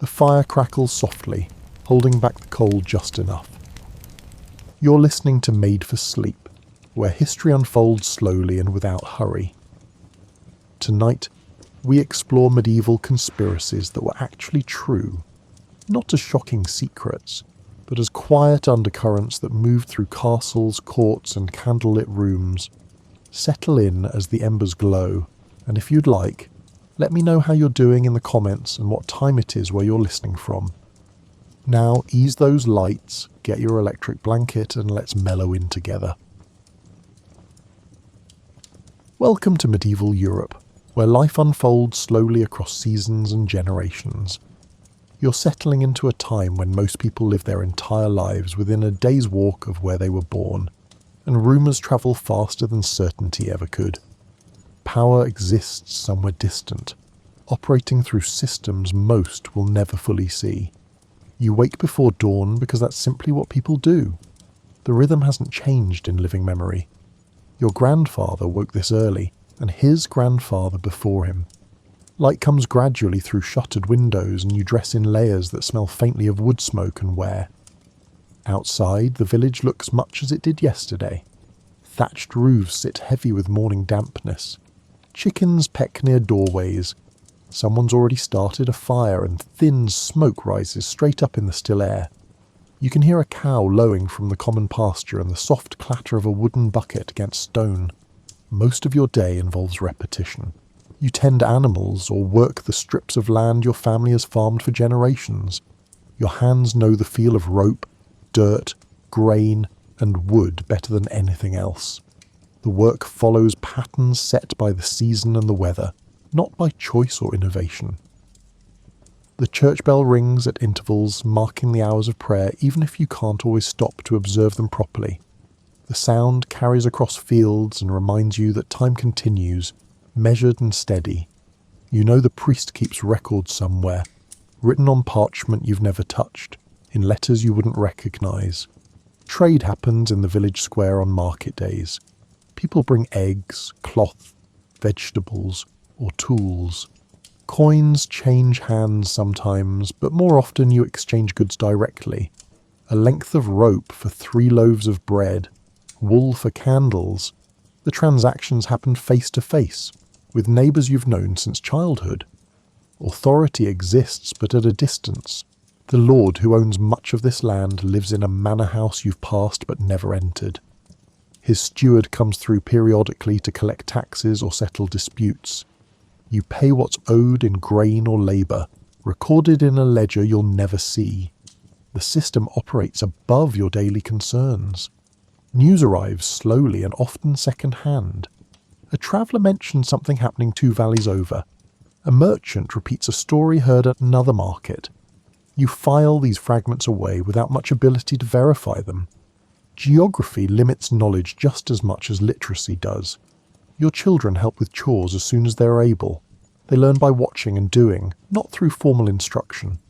The fire crackles softly, holding back the cold just enough. You're listening to Made for Sleep, where history unfolds slowly and without hurry. Tonight, we explore medieval conspiracies that were actually true, not as shocking secrets, but as quiet undercurrents that moved through castles, courts, and candlelit rooms. Settle in as the embers glow, and if you'd like, let me know how you're doing in the comments and what time it is where you're listening from. Now ease those lights, get your electric blanket, and let's mellow in together. Welcome to medieval Europe, where life unfolds slowly across seasons and generations. You're settling into a time when most people live their entire lives within a day's walk of where they were born, and rumours travel faster than certainty ever could. Power exists somewhere distant, operating through systems most will never fully see. You wake before dawn because that's simply what people do. The rhythm hasn't changed in living memory. Your grandfather woke this early, and his grandfather before him. Light comes gradually through shuttered windows, and you dress in layers that smell faintly of wood smoke and wear. Outside, the village looks much as it did yesterday. Thatched roofs sit heavy with morning dampness. Chickens peck near doorways. Someone's already started a fire, and thin smoke rises straight up in the still air. You can hear a cow lowing from the common pasture and the soft clatter of a wooden bucket against stone. Most of your day involves repetition. You tend animals or work the strips of land your family has farmed for generations. Your hands know the feel of rope, dirt, grain, and wood better than anything else. The work follows patterns set by the season and the weather, not by choice or innovation. The church bell rings at intervals, marking the hours of prayer, even if you can't always stop to observe them properly. The sound carries across fields and reminds you that time continues, measured and steady. You know the priest keeps records somewhere, written on parchment you've never touched, in letters you wouldn't recognise. Trade happens in the village square on market days. People bring eggs, cloth, vegetables, or tools. Coins change hands sometimes, but more often you exchange goods directly. A length of rope for 3 loaves of bread, wool for candles. The transactions happen face to face, with neighbours you've known since childhood. Authority exists, but at a distance. The lord who owns much of this land lives in a manor house you've passed but never entered. His steward comes through periodically to collect taxes or settle disputes. You pay what's owed in grain or labour, recorded in a ledger you'll never see. The system operates above your daily concerns. News arrives slowly and often second-hand. A traveller mentions something happening 2 valleys over. A merchant repeats a story heard at another market. You file these fragments away without much ability to verify them. Geography limits knowledge just as much as literacy does. Your children help with chores as soon as they're able. They learn by watching and doing, not through formal instruction.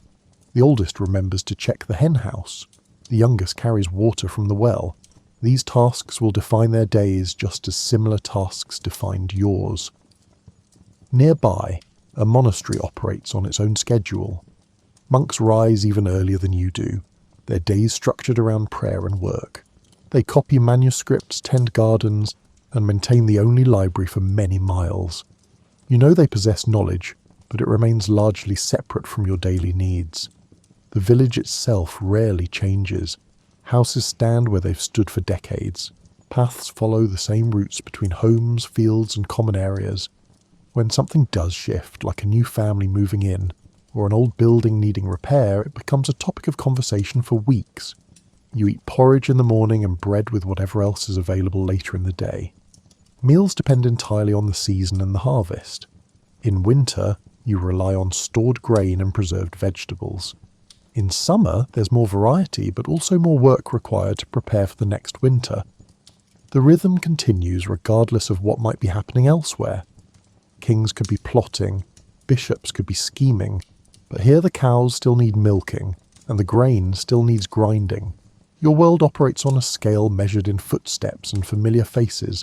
The oldest remembers to check the hen house. The youngest carries water from the well. These tasks will define their days just as similar tasks defined yours. Nearby, a monastery operates on its own schedule. Monks rise even earlier than you do, their days structured around prayer and work. They copy manuscripts, tend gardens, and maintain the only library for many miles. You know they possess knowledge, but it remains largely separate from your daily needs. The village itself rarely changes. Houses stand where they've stood for decades. Paths follow the same routes between homes, fields, and common areas. When something does shift, like a new family moving in, or an old building needing repair, it becomes a topic of conversation for weeks. You eat porridge in the morning and bread with whatever else is available later in the day. Meals depend entirely on the season and the harvest. In winter, you rely on stored grain and preserved vegetables. In summer, there's more variety, but also more work required to prepare for the next winter. The rhythm continues regardless of what might be happening elsewhere. Kings could be plotting, bishops could be scheming, but here the cows still need milking, and the grain still needs grinding. Your world operates on a scale measured in footsteps and familiar faces.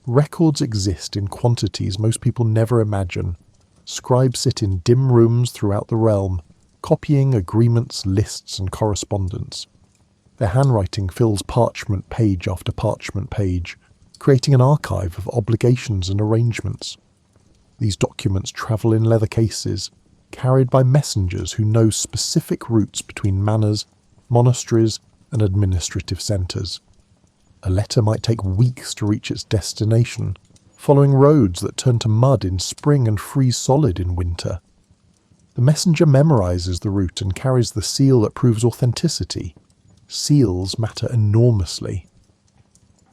Records exist in quantities most people never imagine. Scribes sit in dim rooms throughout the realm. copying agreements, lists, and correspondence. Their handwriting fills parchment page after parchment page, creating an archive of obligations and arrangements. These documents travel in leather cases, carried by messengers who know specific routes between manors, monasteries, and administrative centres. A letter might take weeks to reach its destination, following roads that turn to mud in spring and freeze solid in winter. The messenger memorises the route and carries the seal that proves authenticity. Seals matter enormously.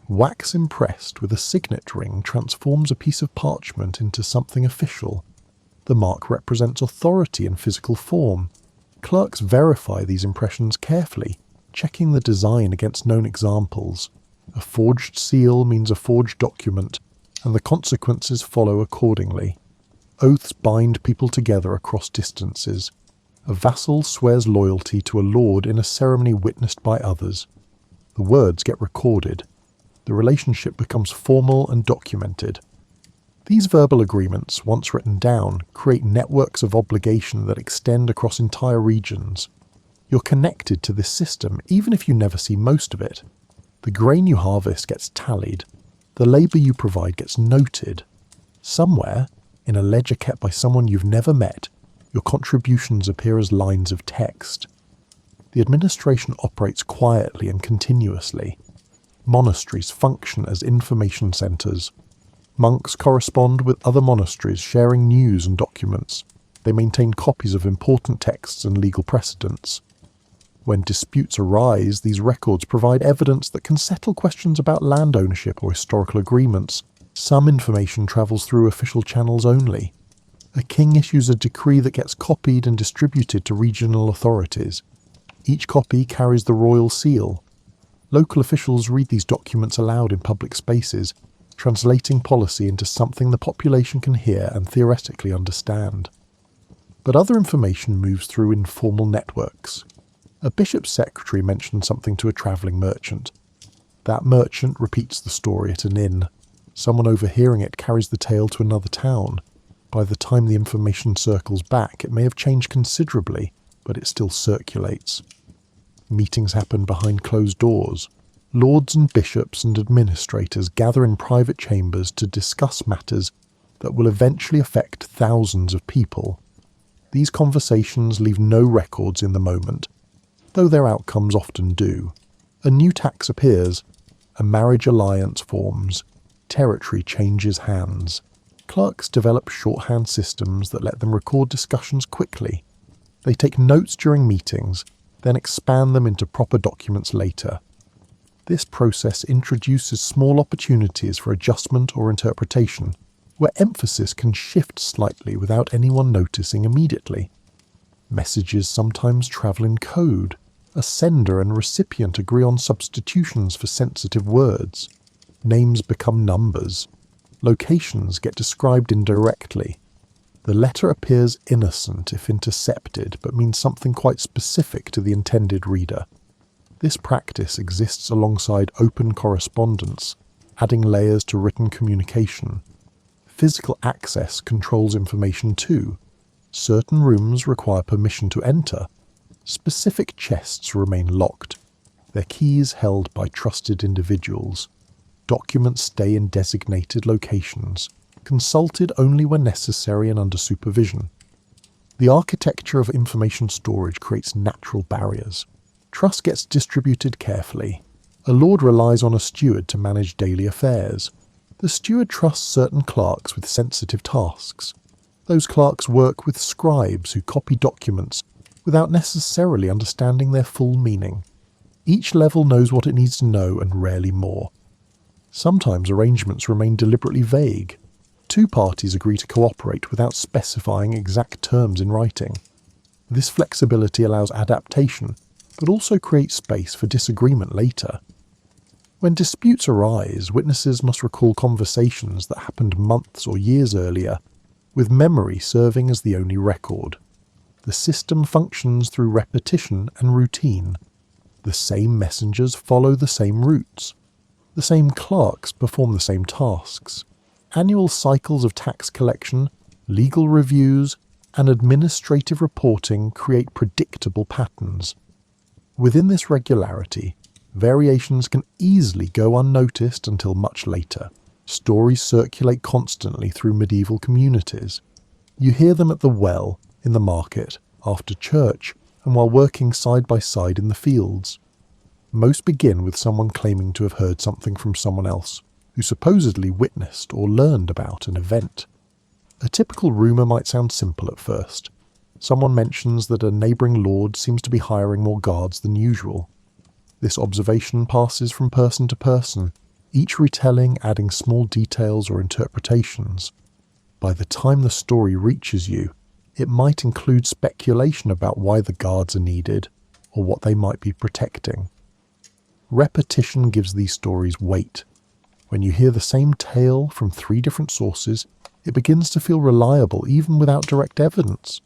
Wax impressed with a signet ring transforms a piece of parchment into something official. The mark represents authority in physical form. Clerks verify these impressions carefully, checking the design against known examples. A forged seal means a forged document, and the consequences follow accordingly. Oaths bind people together across distances. A vassal swears loyalty to a lord in a ceremony witnessed by others. The words get recorded. The relationship becomes formal and documented. These verbal agreements, once written down, create networks of obligation that extend across entire regions. You're connected to this system even if you never see most of it. The grain you harvest gets tallied. The labour you provide gets noted. Somewhere, in a ledger kept by someone you've never met, your contributions appear as lines of text. The administration operates quietly and continuously. Monasteries function as information centres. Monks correspond with other monasteries, sharing news and documents. They maintain copies of important texts and legal precedents. When disputes arise, these records provide evidence that can settle questions about land ownership or historical agreements. Some information travels through official channels only. A king issues a decree that gets copied and distributed to regional authorities. Each copy carries the royal seal. Local officials read these documents aloud in public spaces, translating policy into something the population can hear and theoretically understand. But other information moves through informal networks. A bishop's secretary mentions something to a travelling merchant. That merchant repeats the story at an inn. Someone overhearing it carries the tale to another town. By the time the information circles back, it may have changed considerably, but it still circulates. Meetings happen behind closed doors. Lords and bishops and administrators gather in private chambers to discuss matters that will eventually affect thousands of people. These conversations leave no records in the moment, though their outcomes often do. A new tax appears, a marriage alliance forms, territory changes hands. Clerks develop shorthand systems that let them record discussions quickly. They take notes during meetings, then expand them into proper documents later. This process introduces small opportunities for adjustment or interpretation, where emphasis can shift slightly without anyone noticing immediately. Messages sometimes travel in code. A sender and recipient agree on substitutions for sensitive words. Names become numbers. Locations get described indirectly. The letter appears innocent if intercepted, but means something quite specific to the intended reader. This practice exists alongside open correspondence, adding layers to written communication. Physical access controls information too. Certain rooms require permission to enter. Specific chests remain locked, their keys held by trusted individuals. Documents stay in designated locations, consulted only when necessary and under supervision. The architecture of information storage creates natural barriers. Trust gets distributed carefully. A lord relies on a steward to manage daily affairs. The steward trusts certain clerks with sensitive tasks. Those clerks work with scribes who copy documents without necessarily understanding their full meaning. Each level knows what it needs to know and rarely more. Sometimes arrangements remain deliberately vague. Two parties agree to cooperate without specifying exact terms in writing. This flexibility allows adaptation, but also creates space for disagreement later. When disputes arise, witnesses must recall conversations that happened months or years earlier, with memory serving as the only record. The system functions through repetition and routine. The same messengers follow the same routes. The same clerks perform the same tasks. Annual cycles of tax collection, legal reviews, and administrative reporting create predictable patterns. Within this regularity, variations can easily go unnoticed until much later. Stories circulate constantly through medieval communities. You hear them at the well, in the market, after church, and while working side by side in the fields. Most begin with someone claiming to have heard something from someone else, who supposedly witnessed or learned about an event. A typical rumour might sound simple at first. Someone mentions that a neighbouring lord seems to be hiring more guards than usual. This observation passes from person to person, each retelling adding small details or interpretations. By the time the story reaches you, it might include speculation about why the guards are needed, or what they might be protecting. Repetition gives these stories weight. When you hear the same tale from 3 different sources, it begins to feel reliable even without direct evidence.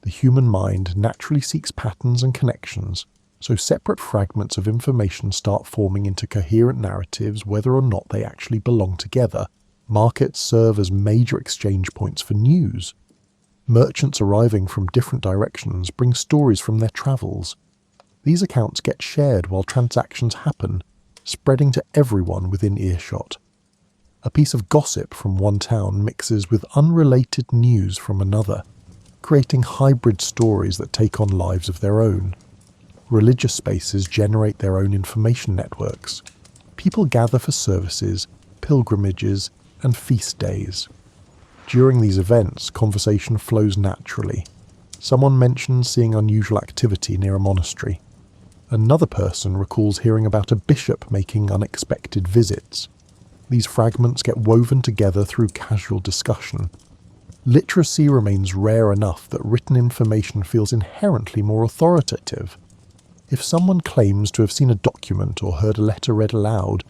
The human mind naturally seeks patterns and connections, so separate fragments of information start forming into coherent narratives whether or not they actually belong together. Markets serve as major exchange points for news. Merchants arriving from different directions bring stories from their travels. These accounts get shared while transactions happen, spreading to everyone within earshot. A piece of gossip from one town mixes with unrelated news from another, creating hybrid stories that take on lives of their own. Religious spaces generate their own information networks. People gather for services, pilgrimages, and feast days. During these events, conversation flows naturally. Someone mentions seeing unusual activity near a monastery. Another person recalls hearing about a bishop making unexpected visits. These fragments get woven together through casual discussion. Literacy remains rare enough that written information feels inherently more authoritative. If someone claims to have seen a document or heard a letter read aloud,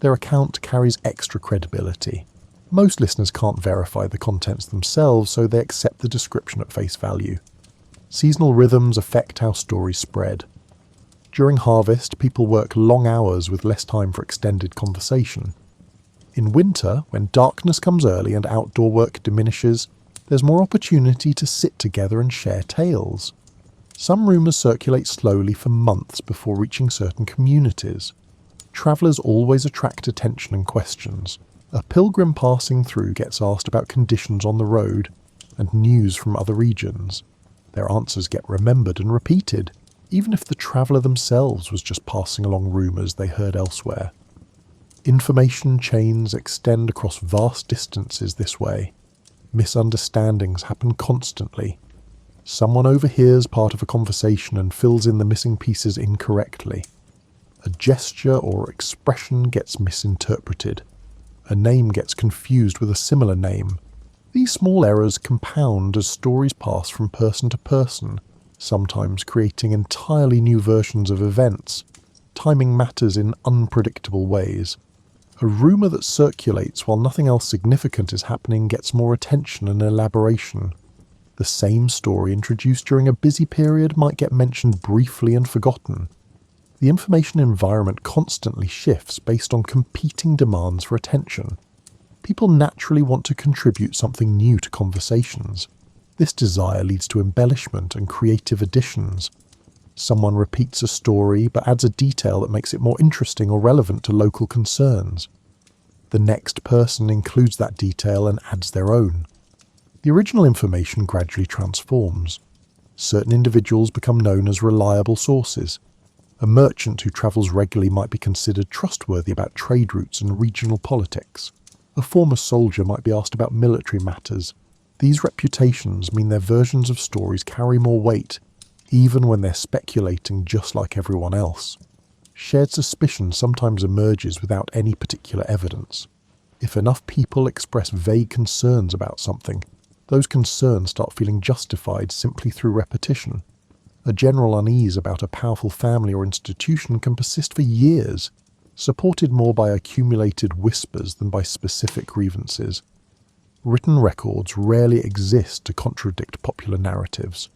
their account carries extra credibility. Most listeners can't verify the contents themselves, so they accept the description at face value. Seasonal rhythms affect how stories spread. During harvest, people work long hours with less time for extended conversation. In winter, when darkness comes early and outdoor work diminishes, there's more opportunity to sit together and share tales. Some rumours circulate slowly for months before reaching certain communities. Travellers always attract attention and questions. A pilgrim passing through gets asked about conditions on the road and news from other regions. Their answers get remembered and repeated, even if the traveller themselves was just passing along rumours they heard elsewhere. Information chains extend across vast distances this way. Misunderstandings happen constantly. Someone overhears part of a conversation and fills in the missing pieces incorrectly. A gesture or expression gets misinterpreted. A name gets confused with a similar name. These small errors compound as stories pass from person to person, sometimes creating entirely new versions of events. Timing matters in unpredictable ways. A rumour that circulates while nothing else significant is happening gets more attention and elaboration. The same story introduced during a busy period might get mentioned briefly and forgotten. The information environment constantly shifts based on competing demands for attention. People naturally want to contribute something new to conversations. This desire leads to embellishment and creative additions. Someone repeats a story but adds a detail that makes it more interesting or relevant to local concerns. The next person includes that detail and adds their own. The original information gradually transforms. Certain individuals become known as reliable sources. A merchant who travels regularly might be considered trustworthy about trade routes and regional politics. A former soldier might be asked about military matters. These reputations mean their versions of stories carry more weight, even when they're speculating just like everyone else. Shared suspicion sometimes emerges without any particular evidence. If enough people express vague concerns about something, those concerns start feeling justified simply through repetition. A general unease about a powerful family or institution can persist for years, supported more by accumulated whispers than by specific grievances. Written records rarely exist to contradict popular narratives.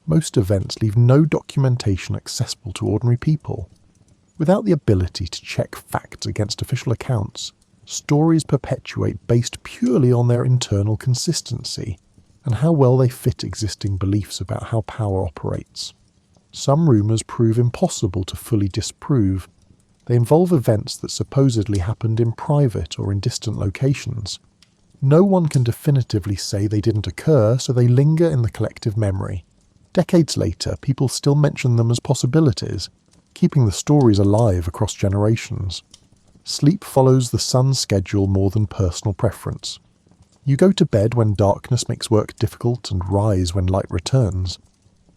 Most events leave no documentation accessible to ordinary people. Without the ability to check facts against official accounts, stories perpetuate based purely on their internal consistency. and how well they fit existing beliefs about how power operates. Some rumours prove impossible to fully disprove. They involve events that supposedly happened in private or in distant locations. No one can definitively say they didn't occur, so they linger in the collective memory. Decades later, people still mention them as possibilities, keeping the stories alive across generations. Sleep follows the sun's schedule more than personal preference. You go to bed when darkness makes work difficult and rise when light returns.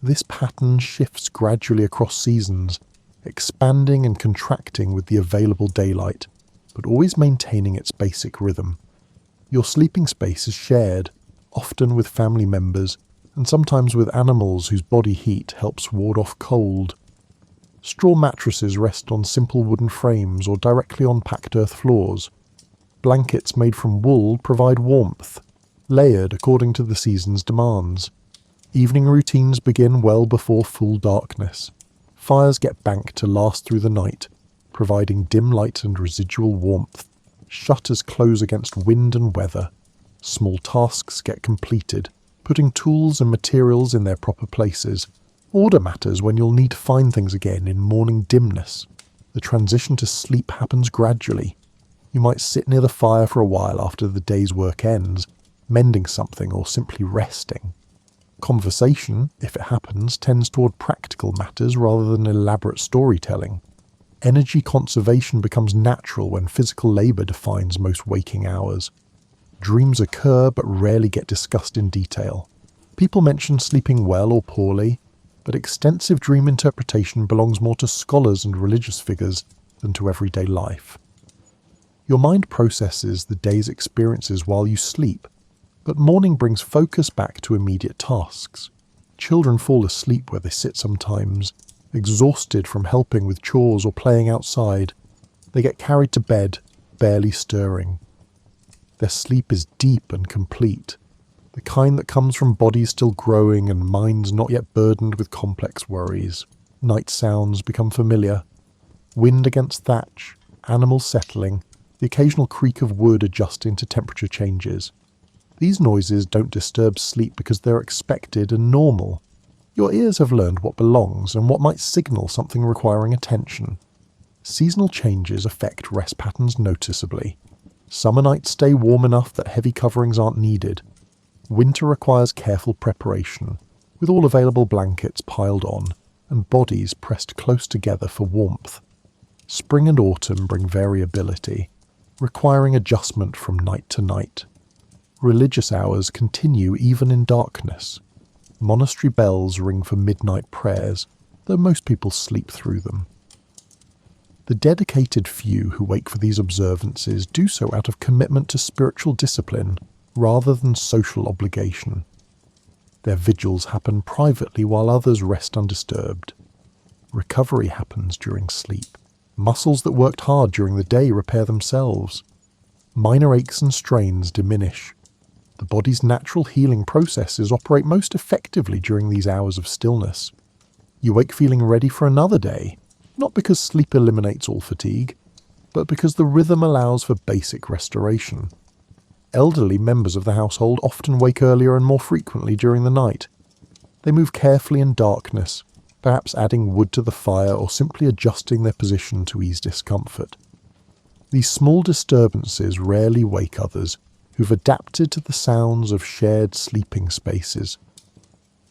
This pattern shifts gradually across seasons, expanding and contracting with the available daylight, but always maintaining its basic rhythm. Your sleeping space is shared, often with family members, and sometimes with animals whose body heat helps ward off cold. Straw mattresses rest on simple wooden frames or directly on packed earth floors. Blankets made from wool provide warmth, layered according to the season's demands. Evening routines begin well before full darkness. Fires get banked to last through the night, providing dim light and residual warmth. Shutters close against wind and weather. Small tasks get completed, putting tools and materials in their proper places. Order matters when you'll need to find things again in morning dimness. The transition to sleep happens gradually. You might sit near the fire for a while after the day's work ends, mending something or simply resting. Conversation, if it happens, tends toward practical matters rather than elaborate storytelling. Energy conservation becomes natural when physical labour defines most waking hours. Dreams occur but rarely get discussed in detail. People mention sleeping well or poorly, but extensive dream interpretation belongs more to scholars and religious figures than to everyday life. Your mind processes the day's experiences while you sleep, but morning brings focus back to immediate tasks. Children fall asleep where they sit sometimes, exhausted from helping with chores or playing outside. They get carried to bed, barely stirring. Their sleep is deep and complete, the kind that comes from bodies still growing and minds not yet burdened with complex worries. Night sounds become familiar. Wind against thatch, animals settling, the occasional creak of wood adjusting to temperature changes. These noises don't disturb sleep because they're expected and normal. Your ears have learned what belongs and what might signal something requiring attention. Seasonal changes affect rest patterns noticeably. Summer nights stay warm enough that heavy coverings aren't needed. Winter requires careful preparation, with all available blankets piled on and bodies pressed close together for warmth. Spring and autumn bring variability, requiring adjustment from night to night. Religious hours continue even in darkness. Monastery bells ring for midnight prayers, though most people sleep through them. The dedicated few who wake for these observances do so out of commitment to spiritual discipline rather than social obligation. Their vigils happen privately while others rest undisturbed. Recovery happens during sleep. Muscles that worked hard during the day repair themselves. Minor aches and strains diminish. The body's natural healing processes operate most effectively during these hours of stillness. You wake feeling ready for another day, not because sleep eliminates all fatigue, but because the rhythm allows for basic restoration. Elderly members of the household often wake earlier and more frequently during the night. They move carefully in darkness, perhaps adding wood to the fire or simply adjusting their position to ease discomfort. These small disturbances rarely wake others who've adapted to the sounds of shared sleeping spaces.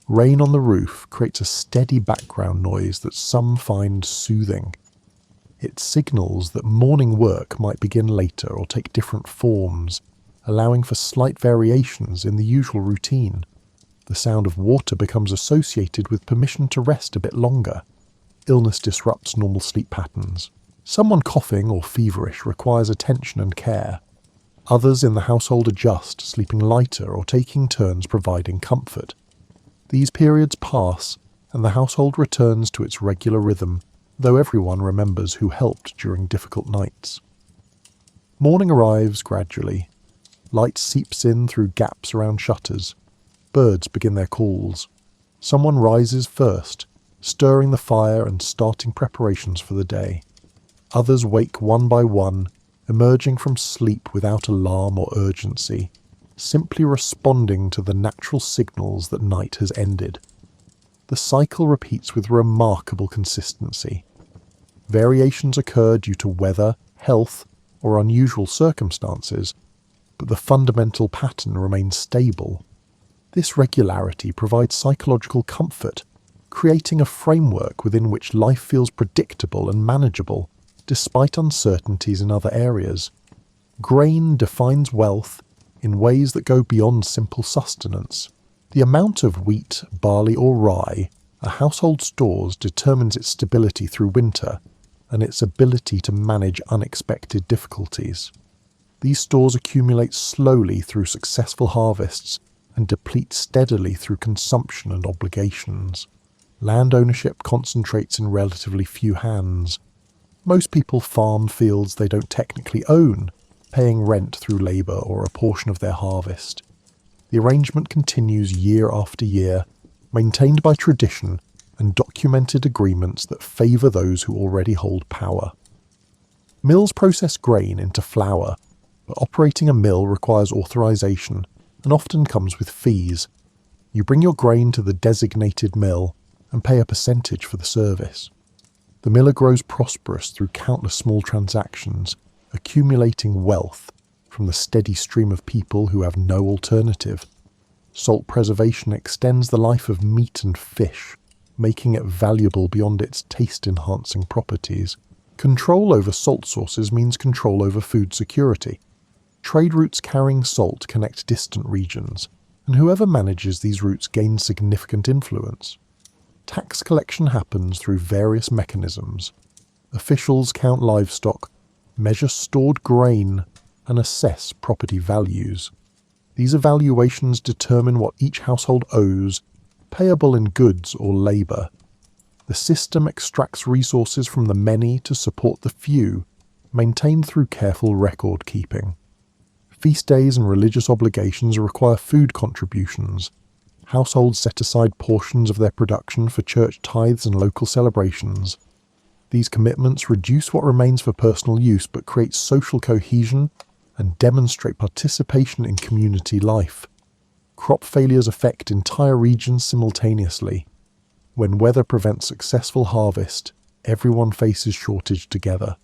Rain on the roof creates a steady background noise that some find soothing. It signals that morning work might begin later or take different forms, allowing for slight variations in the usual routine. The sound of water becomes associated with permission to rest a bit longer. Illness disrupts normal sleep patterns. Someone coughing or feverish requires attention and care. Others in the household adjust, sleeping lighter or taking turns providing comfort. These periods pass, and the household returns to its regular rhythm, though everyone remembers who helped during difficult nights. Morning arrives gradually. Light seeps in through gaps around shutters. Birds begin their calls. Someone rises first, stirring the fire and starting preparations for the day. Others wake one by one, emerging from sleep without alarm or urgency. simply responding to the natural signals that night has ended. The cycle repeats with remarkable consistency. Variations occur due to weather, health, or unusual circumstances, but the fundamental pattern remains stable. This regularity provides psychological comfort, creating a framework within which life feels predictable and manageable, despite uncertainties in other areas. Grain defines wealth in ways that go beyond simple sustenance. The amount of wheat, barley, or rye a household stores determines its stability through winter and its ability to manage unexpected difficulties. These stores accumulate slowly through successful harvests and deplete steadily through consumption and obligations. Land ownership concentrates in relatively few hands. Most people farm fields they don't technically own, paying rent through labour or a portion of their harvest. The arrangement continues year after year, maintained by tradition and documented agreements that favour those who already hold power. Mills process grain into flour, but operating a mill requires authorisation and often comes with fees. You bring your grain to the designated mill and pay a percentage for the service. The miller grows prosperous through countless small transactions, accumulating wealth from the steady stream of people who have no alternative. Salt preservation extends the life of meat and fish, making it valuable beyond its taste-enhancing properties. Control over salt sources means control over food security. Trade routes carrying salt connect distant regions, and whoever manages these routes gains significant influence. Tax collection happens through various mechanisms. Officials count livestock, measure stored grain, and assess property values. These evaluations determine what each household owes, payable in goods or labour. The system extracts resources from the many to support the few, maintained through careful record keeping. Feast days and religious obligations require food contributions. Households set aside portions of their production for church tithes and local celebrations. These commitments reduce what remains for personal use but create social cohesion and demonstrate participation in community life. Crop failures affect entire regions simultaneously. When weather prevents successful harvest, everyone faces shortage together.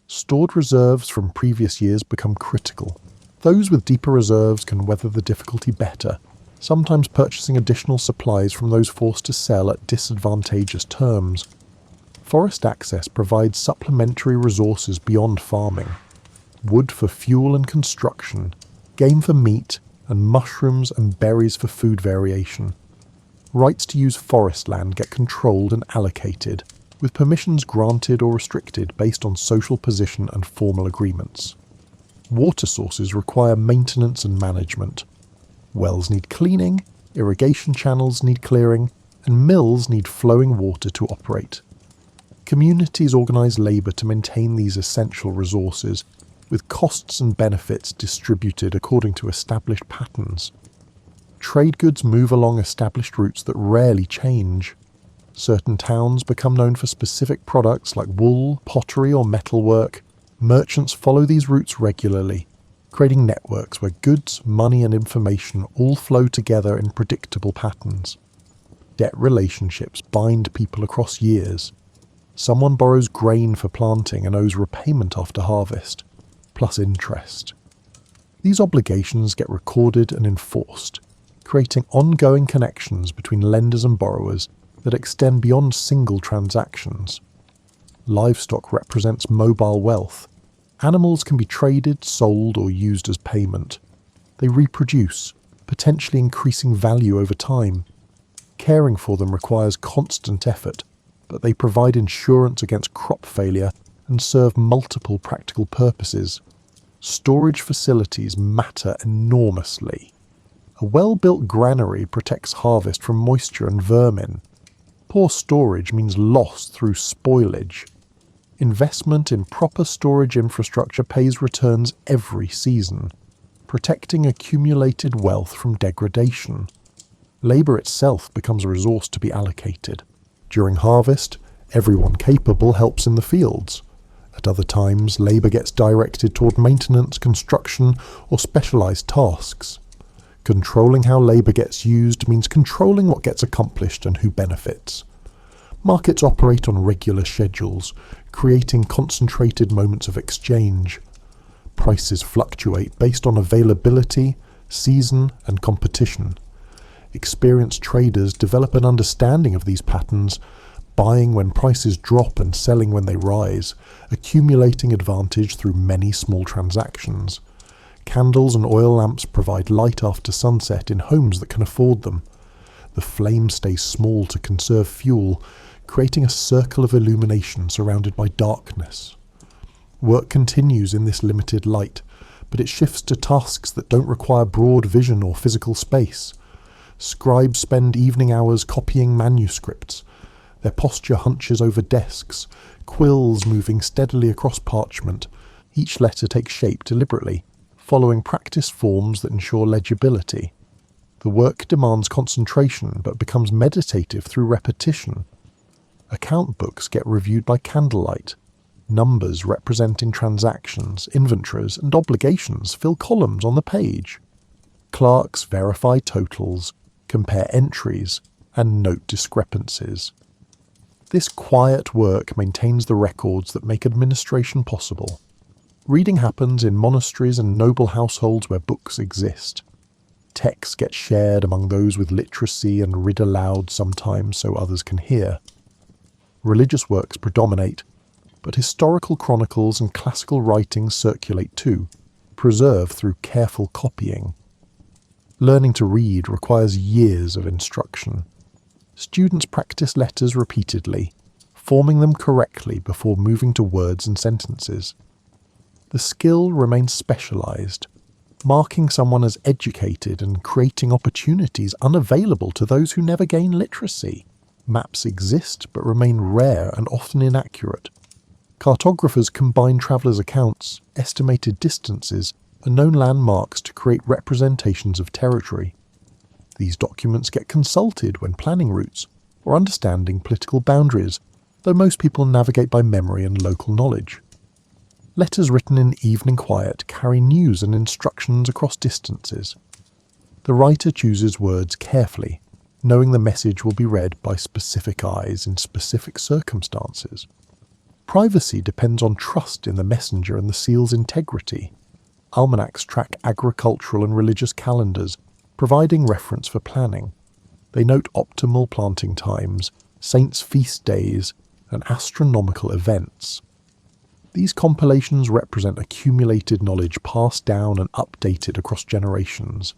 Stored reserves from previous years become critical. Those with deeper reserves can weather the difficulty better, sometimes purchasing additional supplies from those forced to sell at disadvantageous terms. Forest access provides supplementary resources beyond farming. Wood for fuel and construction, game for meat, and mushrooms and berries for food variation. Rights to use forest land get controlled and allocated, with permissions granted or restricted based on social position and formal agreements. Water sources require maintenance and management. Wells need cleaning, irrigation channels need clearing, and mills need flowing water to operate. Communities organise labour to maintain these essential resources, with costs and benefits distributed according to established patterns. Trade goods move along established routes that rarely change. Certain towns become known for specific products like wool, pottery, or metalwork. Merchants follow these routes regularly, creating networks where goods, money, and information all flow together in predictable patterns. Debt relationships bind people across years. Someone borrows grain for planting and owes repayment after harvest, plus interest. These obligations get recorded and enforced, creating ongoing connections between lenders and borrowers that extend beyond single transactions. Livestock represents mobile wealth. Animals can be traded, sold, or used as payment. They reproduce, potentially increasing value over time. Caring for them requires constant effort, but they provide insurance against crop failure and serve multiple practical purposes. Storage facilities matter enormously. A well-built granary protects harvest from moisture and vermin. Poor storage means loss through spoilage. Investment in proper storage infrastructure pays returns every season, protecting accumulated wealth from degradation. Labour itself becomes a resource to be allocated. During harvest, everyone capable helps in the fields. At other times, labour gets directed toward maintenance, construction, or specialised tasks. Controlling how labour gets used means controlling what gets accomplished and who benefits. Markets operate on regular schedules, creating concentrated moments of exchange. Prices fluctuate based on availability, season, and competition. Experienced traders develop an understanding of these patterns, buying when prices drop and selling when they rise, accumulating advantage through many small transactions. Candles and oil lamps provide light after sunset in homes that can afford them. The flame stays small to conserve fuel, creating a circle of illumination surrounded by darkness. Work continues in this limited light, but it shifts to tasks that don't require broad vision or physical space. Scribes spend evening hours copying manuscripts. Their posture hunches over desks, quills moving steadily across parchment. Each letter takes shape deliberately, following practice forms that ensure legibility. The work demands concentration but becomes meditative through repetition. Account books get reviewed by candlelight. Numbers representing transactions, inventories, and obligations fill columns on the page. Clerks verify totals, compare entries, and note discrepancies. This quiet work maintains the records that make administration possible. Reading happens in monasteries and noble households where books exist. Texts get shared among those with literacy and read aloud sometimes so others can hear. Religious works predominate, but historical chronicles and classical writings circulate too, preserved through careful copying. Learning to read requires years of instruction. Students practice letters repeatedly, forming them correctly before moving to words and sentences. The skill remains specialized, marking someone as educated and creating opportunities unavailable to those who never gain literacy. Maps exist but remain rare and often inaccurate. Cartographers combine travellers' accounts, estimated distances, and known landmarks to create representations of territory. These documents get consulted when planning routes or understanding political boundaries, though most people navigate by memory and local knowledge. Letters written in evening quiet carry news and instructions across distances. The writer chooses words carefully, knowing the message will be read by specific eyes in specific circumstances. Privacy depends on trust in the messenger and the seal's integrity. Almanacs track agricultural and religious calendars, providing reference for planning. They note optimal planting times, saints' feast days, and astronomical events. These compilations represent accumulated knowledge passed down and updated across generations.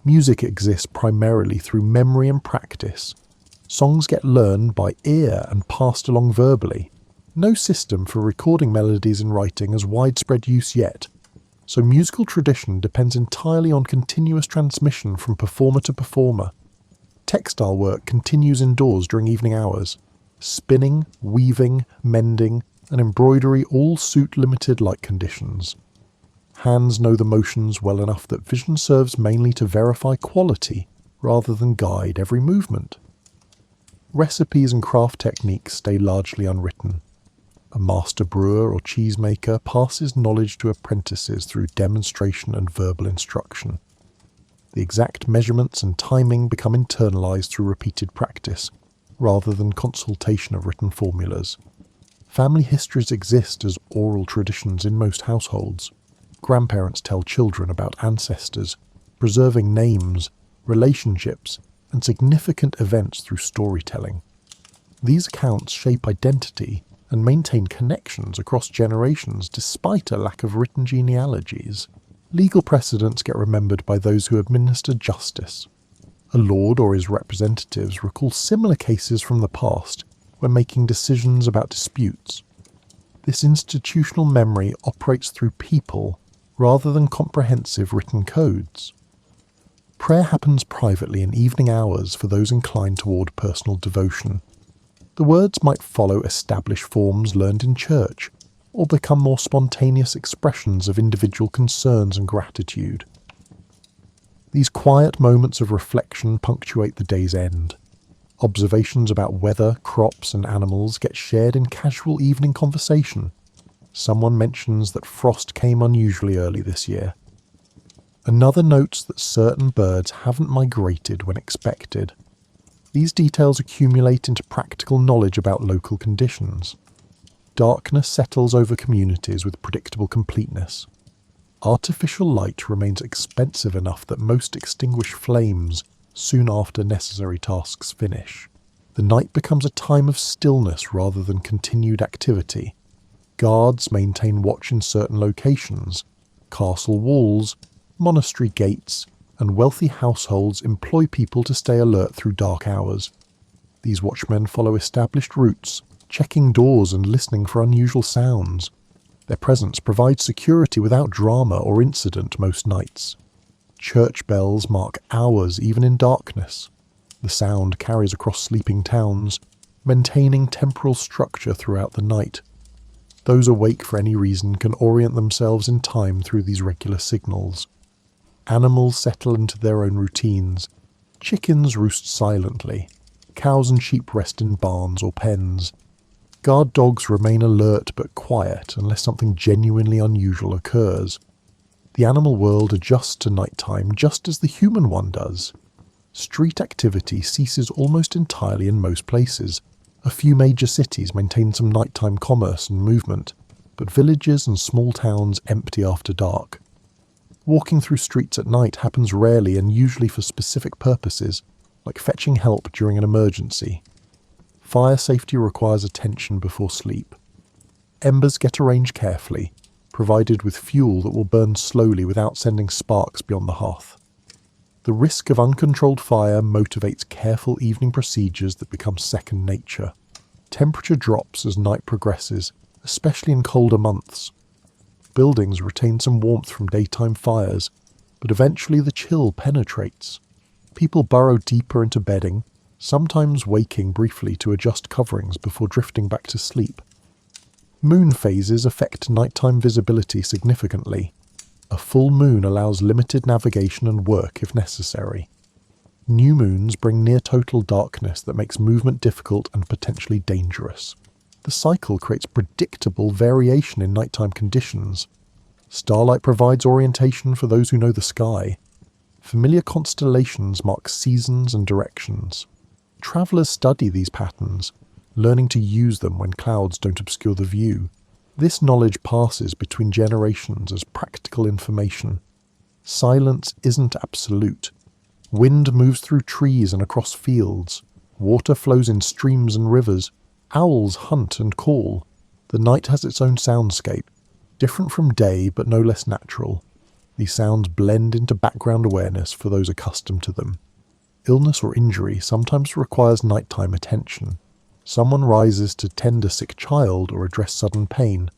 Music exists primarily through memory and practice. Songs get learned by ear and passed along verbally. No system for recording melodies in writing has widespread use yet, so musical tradition depends entirely on continuous transmission from performer to performer. Textile work continues indoors during evening hours. Spinning, weaving, mending, and embroidery all suit limited light conditions. Hands know the motions well enough that vision serves mainly to verify quality rather than guide every movement. Recipes and craft techniques stay largely unwritten. A master brewer or cheesemaker passes knowledge to apprentices through demonstration and verbal instruction. The exact measurements and timing become internalized through repeated practice, rather than consultation of written formulas. Family histories exist as oral traditions in most households. Grandparents tell children about ancestors, preserving names, relationships, and significant events through storytelling. These accounts shape identity and maintain connections across generations despite a lack of written genealogies. Legal precedents get remembered by those who administer justice. A lord or his representatives recall similar cases from the past when making decisions about disputes. This institutional memory operates through people rather than comprehensive written codes. Prayer happens privately in evening hours for those inclined toward personal devotion. The words might follow established forms learned in church, or become more spontaneous expressions of individual concerns and gratitude. These quiet moments of reflection punctuate the day's end. Observations about weather, crops, and animals get shared in casual evening conversation. Someone mentions that frost came unusually early this year. Another notes that certain birds haven't migrated when expected. These details accumulate into practical knowledge about local conditions. Darkness settles over communities with predictable completeness. Artificial light remains expensive enough that most extinguish flames soon after necessary tasks finish. The night becomes a time of stillness rather than continued activity. Guards maintain watch in certain locations. Castle walls, monastery gates, and wealthy households employ people to stay alert through dark hours. These watchmen follow established routes, checking doors and listening for unusual sounds. Their presence provides security without drama or incident most nights. Church bells mark hours even in darkness. The sound carries across sleeping towns, maintaining temporal structure throughout the night. Those awake for any reason can orient themselves in time through these regular signals. Animals settle into their own routines. Chickens roost silently. Cows and sheep rest in barns or pens. Guard dogs remain alert but quiet unless something genuinely unusual occurs. The animal world adjusts to nighttime just as the human one does. Street activity ceases almost entirely in most places. A few major cities maintain some nighttime commerce and movement, but villages and small towns empty after dark. Walking through streets at night happens rarely and usually for specific purposes, like fetching help during an emergency. Fire safety requires attention before sleep. Embers get arranged carefully, provided with fuel that will burn slowly without sending sparks beyond the hearth. The risk of uncontrolled fire motivates careful evening procedures that become second nature. Temperature drops as night progresses, especially in colder months. Buildings retain some warmth from daytime fires, but eventually the chill penetrates. People burrow deeper into bedding, sometimes waking briefly to adjust coverings before drifting back to sleep. Moon phases affect nighttime visibility significantly. A full moon allows limited navigation and work if necessary. New moons bring near-total darkness that makes movement difficult and potentially dangerous. The cycle creates predictable variation in nighttime conditions. Starlight provides orientation for those who know the sky. Familiar constellations mark seasons and directions. Travellers study these patterns, learning to use them when clouds don't obscure the view. This knowledge passes between generations as practical information. Silence isn't absolute. Wind moves through trees and across fields. Water flows in streams and rivers. Owls hunt and call. The night has its own soundscape, different from day but no less natural. These sounds blend into background awareness for those accustomed to them. Illness or injury sometimes requires nighttime attention. Someone rises to tend a sick child or address sudden pain.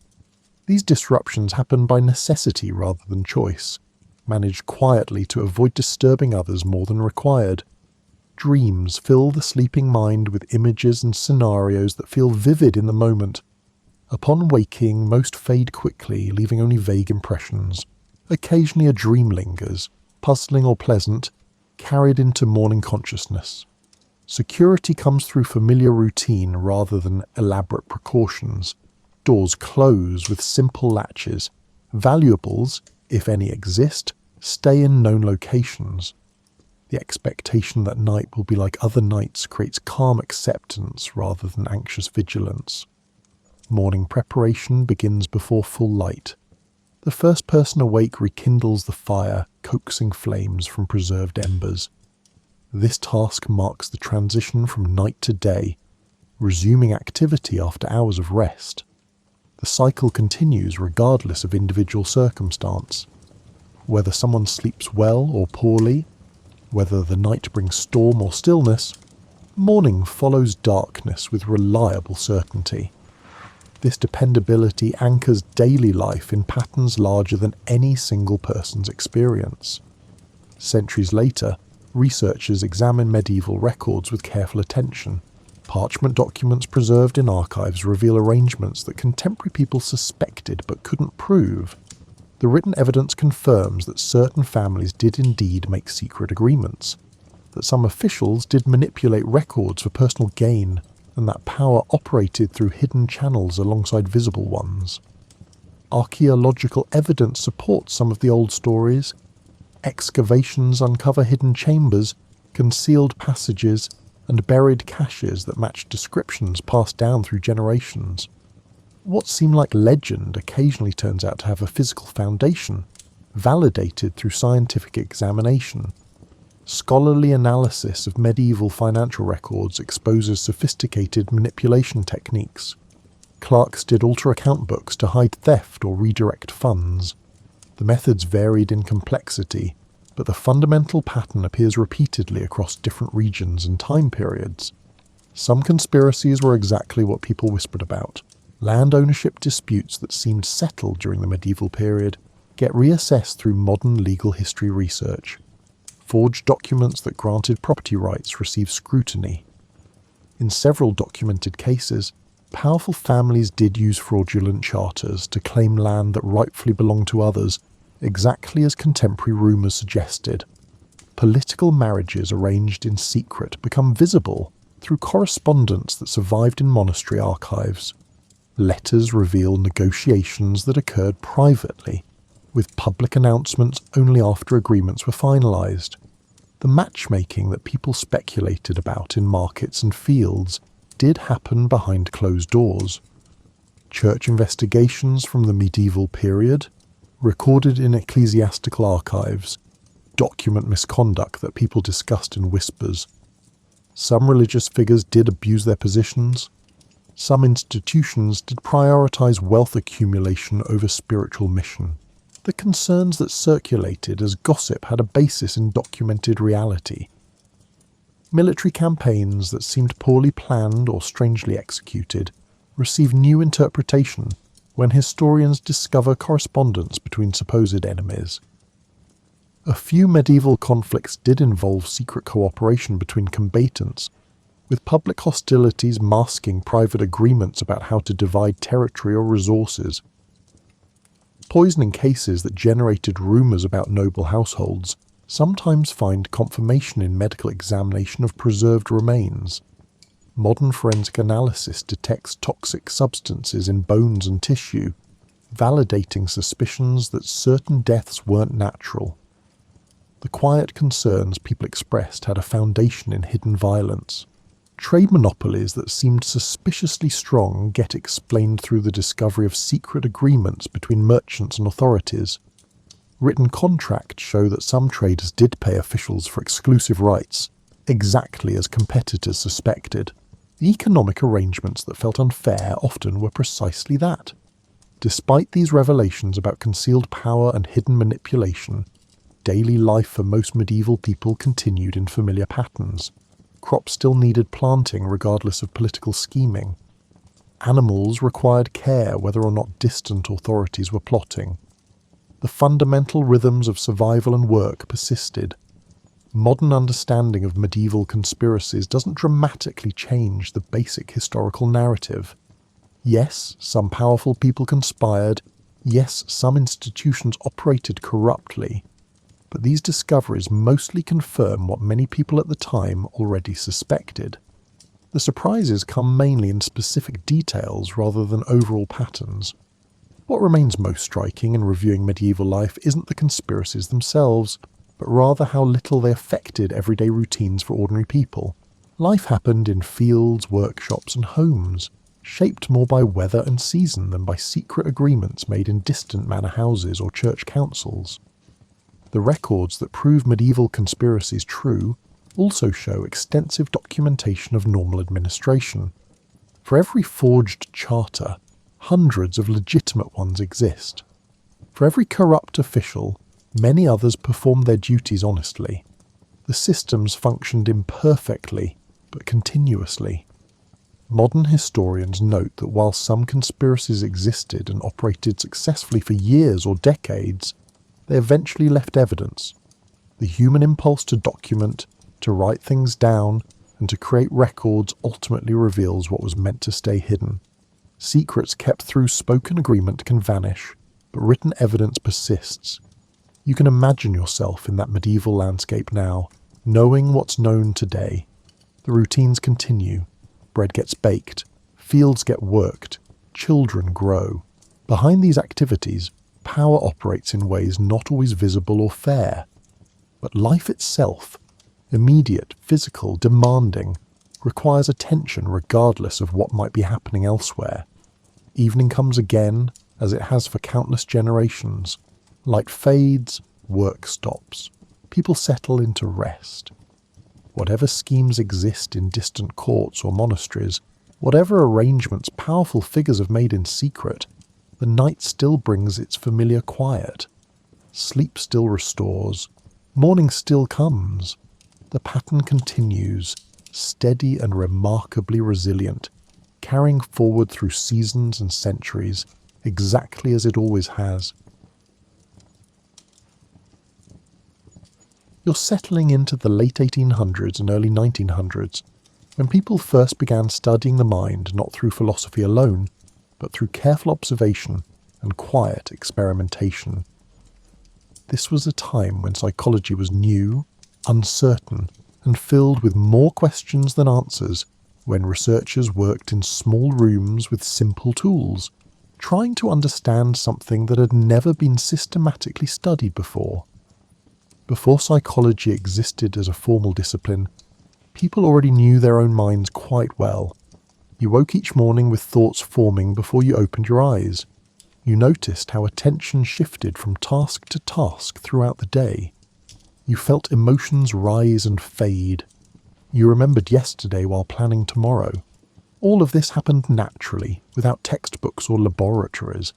These disruptions happen by necessity rather than choice, managed quietly to avoid disturbing others more than required. Dreams fill the sleeping mind with images and scenarios that feel vivid in the moment. Upon waking, most fade quickly, leaving only vague impressions. Occasionally a dream lingers, puzzling or pleasant, carried into morning consciousness. Security comes through familiar routine rather than elaborate precautions. Doors close with simple latches. Valuables, if any exist, stay in known locations. The expectation that night will be like other nights creates calm acceptance rather than anxious vigilance. Morning preparation begins before full light. The first person awake rekindles the fire, coaxing flames from preserved embers. This task marks the transition from night to day, resuming activity after hours of rest. The cycle continues regardless of individual circumstance. Whether someone sleeps well or poorly, whether the night brings storm or stillness, morning follows darkness with reliable certainty. This dependability anchors daily life in patterns larger than any single person's experience. Centuries later, researchers examine medieval records with careful attention. Parchment documents preserved in archives reveal arrangements that contemporary people suspected but couldn't prove. The written evidence confirms that certain families did indeed make secret agreements, that some officials did manipulate records for personal gain, and that power operated through hidden channels alongside visible ones. Archaeological evidence supports some of the old stories. Excavations uncover hidden chambers, concealed passages, and buried caches that match descriptions passed down through generations. What seemed like legend occasionally turns out to have a physical foundation, validated through scientific examination. Scholarly analysis of medieval financial records exposes sophisticated manipulation techniques. Clerks did alter account books to hide theft or redirect funds. The methods varied in complexity, but the fundamental pattern appears repeatedly across different regions and time periods. Some conspiracies were exactly what people whispered about. Land ownership disputes that seemed settled during the medieval period get reassessed through modern legal history research. Forged documents that granted property rights receive scrutiny. In several documented cases, powerful families did use fraudulent charters to claim land that rightfully belonged to others, exactly as contemporary rumours suggested. Political marriages arranged in secret become visible through correspondence that survived in monastery archives. Letters reveal negotiations that occurred privately, with public announcements only after agreements were finalised. The matchmaking that people speculated about in markets and fields did happen behind closed doors. Church investigations from the medieval period, recorded in ecclesiastical archives, document misconduct that people discussed in whispers. Some religious figures did abuse their positions. Some institutions did prioritise wealth accumulation over spiritual mission. The concerns that circulated as gossip had a basis in documented reality. Military campaigns that seemed poorly planned or strangely executed receive new interpretation when historians discover correspondence between supposed enemies. A few medieval conflicts did involve secret cooperation between combatants, with public hostilities masking private agreements about how to divide territory or resources. Poisoning cases that generated rumours about noble households sometimes find confirmation in medical examination of preserved remains. Modern forensic analysis detects toxic substances in bones and tissue, validating suspicions that certain deaths weren't natural. The quiet concerns people expressed had a foundation in hidden violence. Trade monopolies that seemed suspiciously strong get explained through the discovery of secret agreements between merchants and authorities. Written contracts show that some traders did pay officials for exclusive rights, exactly as competitors suspected. The economic arrangements that felt unfair often were precisely that. Despite these revelations about concealed power and hidden manipulation, daily life for most medieval people continued in familiar patterns. Crops still needed planting regardless of political scheming. Animals required care whether or not distant authorities were plotting. The fundamental rhythms of survival and work persisted. Modern understanding of medieval conspiracies doesn't dramatically change the basic historical narrative. Yes, some powerful people conspired. Yes, some institutions operated corruptly. But these discoveries mostly confirm what many people at the time already suspected. The surprises come mainly in specific details rather than overall patterns. What remains most striking in reviewing medieval life isn't the conspiracies themselves, but rather how little they affected everyday routines for ordinary people. Life happened in fields, workshops, and homes, shaped more by weather and season than by secret agreements made in distant manor houses or church councils. The records that prove medieval conspiracies true also show extensive documentation of normal administration. For every forged charter, hundreds of legitimate ones exist. For every corrupt official, many others performed their duties honestly. The systems functioned imperfectly, but continuously. Modern historians note that while some conspiracies existed and operated successfully for years or decades, they eventually left evidence. The human impulse to document, to write things down, and to create records ultimately reveals what was meant to stay hidden. Secrets kept through spoken agreement can vanish, but written evidence persists. You can imagine yourself in that medieval landscape now, knowing what's known today. The routines continue. Bread gets baked. Fields get worked. Children grow. Behind these activities, power operates in ways not always visible or fair. But life itself, immediate, physical, demanding, requires attention regardless of what might be happening elsewhere. Evening comes again, as it has for countless generations. Light fades, work stops. People settle into rest. Whatever schemes exist in distant courts or monasteries, whatever arrangements powerful figures have made in secret, the night still brings its familiar quiet. Sleep still restores. Morning still comes. The pattern continues, steady and remarkably resilient, carrying forward through seasons and centuries, exactly as it always has. You're settling into the late 1800s and early 1900s, when people first began studying the mind not through philosophy alone, but through careful observation and quiet experimentation. This was a time when psychology was new, uncertain, and filled with more questions than answers, when researchers worked in small rooms with simple tools, trying to understand something that had never been systematically studied before. Before psychology existed as a formal discipline, people already knew their own minds quite well. You woke each morning with thoughts forming before you opened your eyes. You noticed how attention shifted from task to task throughout the day. You felt emotions rise and fade. You remembered yesterday while planning tomorrow. All of this happened naturally, without textbooks or laboratories.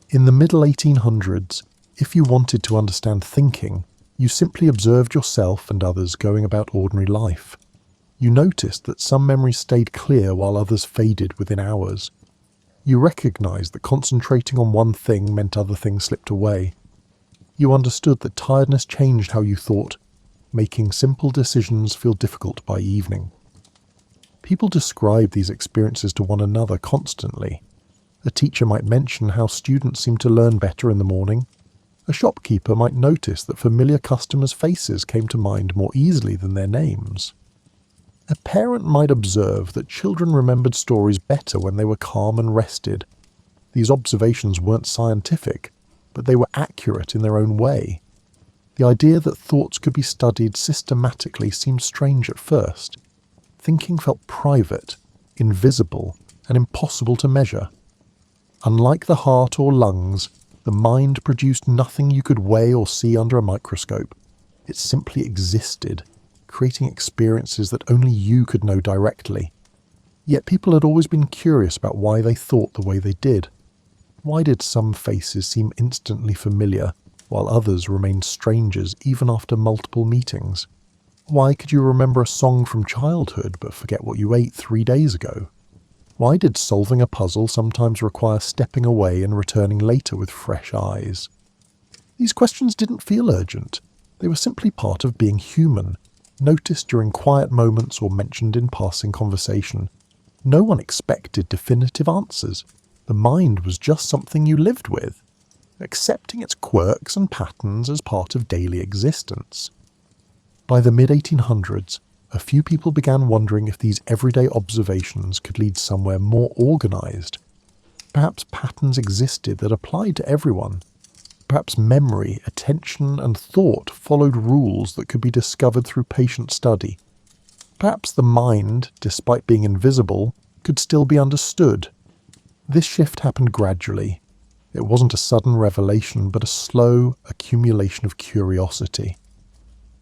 In the middle 1800s, if you wanted to understand thinking, you simply observed yourself and others going about ordinary life. You noticed that some memories stayed clear while others faded within hours. You recognized that concentrating on one thing meant other things slipped away. You understood that tiredness changed how you thought, making simple decisions feel difficult by evening. People describe these experiences to one another constantly. A teacher might mention how students seem to learn better in the morning. A shopkeeper might notice that familiar customers' faces came to mind more easily than their names. A parent might observe that children remembered stories better when they were calm and rested. These observations weren't scientific, but they were accurate in their own way. The idea that thoughts could be studied systematically seemed strange at first. Thinking felt private, invisible, and impossible to measure. Unlike the heart or lungs, the mind produced nothing you could weigh or see under a microscope. It simply existed, creating experiences that only you could know directly. Yet people had always been curious about why they thought the way they did. Why did some faces seem instantly familiar, while others remained strangers even after multiple meetings? Why could you remember a song from childhood but forget what you ate 3 days ago? Why did solving a puzzle sometimes require stepping away and returning later with fresh eyes? These questions didn't feel urgent. They were simply part of being human, noticed during quiet moments or mentioned in passing conversation. No one expected definitive answers. The mind was just something you lived with, accepting its quirks and patterns as part of daily existence. By the mid-1800s, a few people began wondering if these everyday observations could lead somewhere more organized. Perhaps patterns existed that applied to everyone. Perhaps memory, attention, and thought followed rules that could be discovered through patient study. Perhaps the mind, despite being invisible, could still be understood. This shift happened gradually. It wasn't a sudden revelation, but a slow accumulation of curiosity.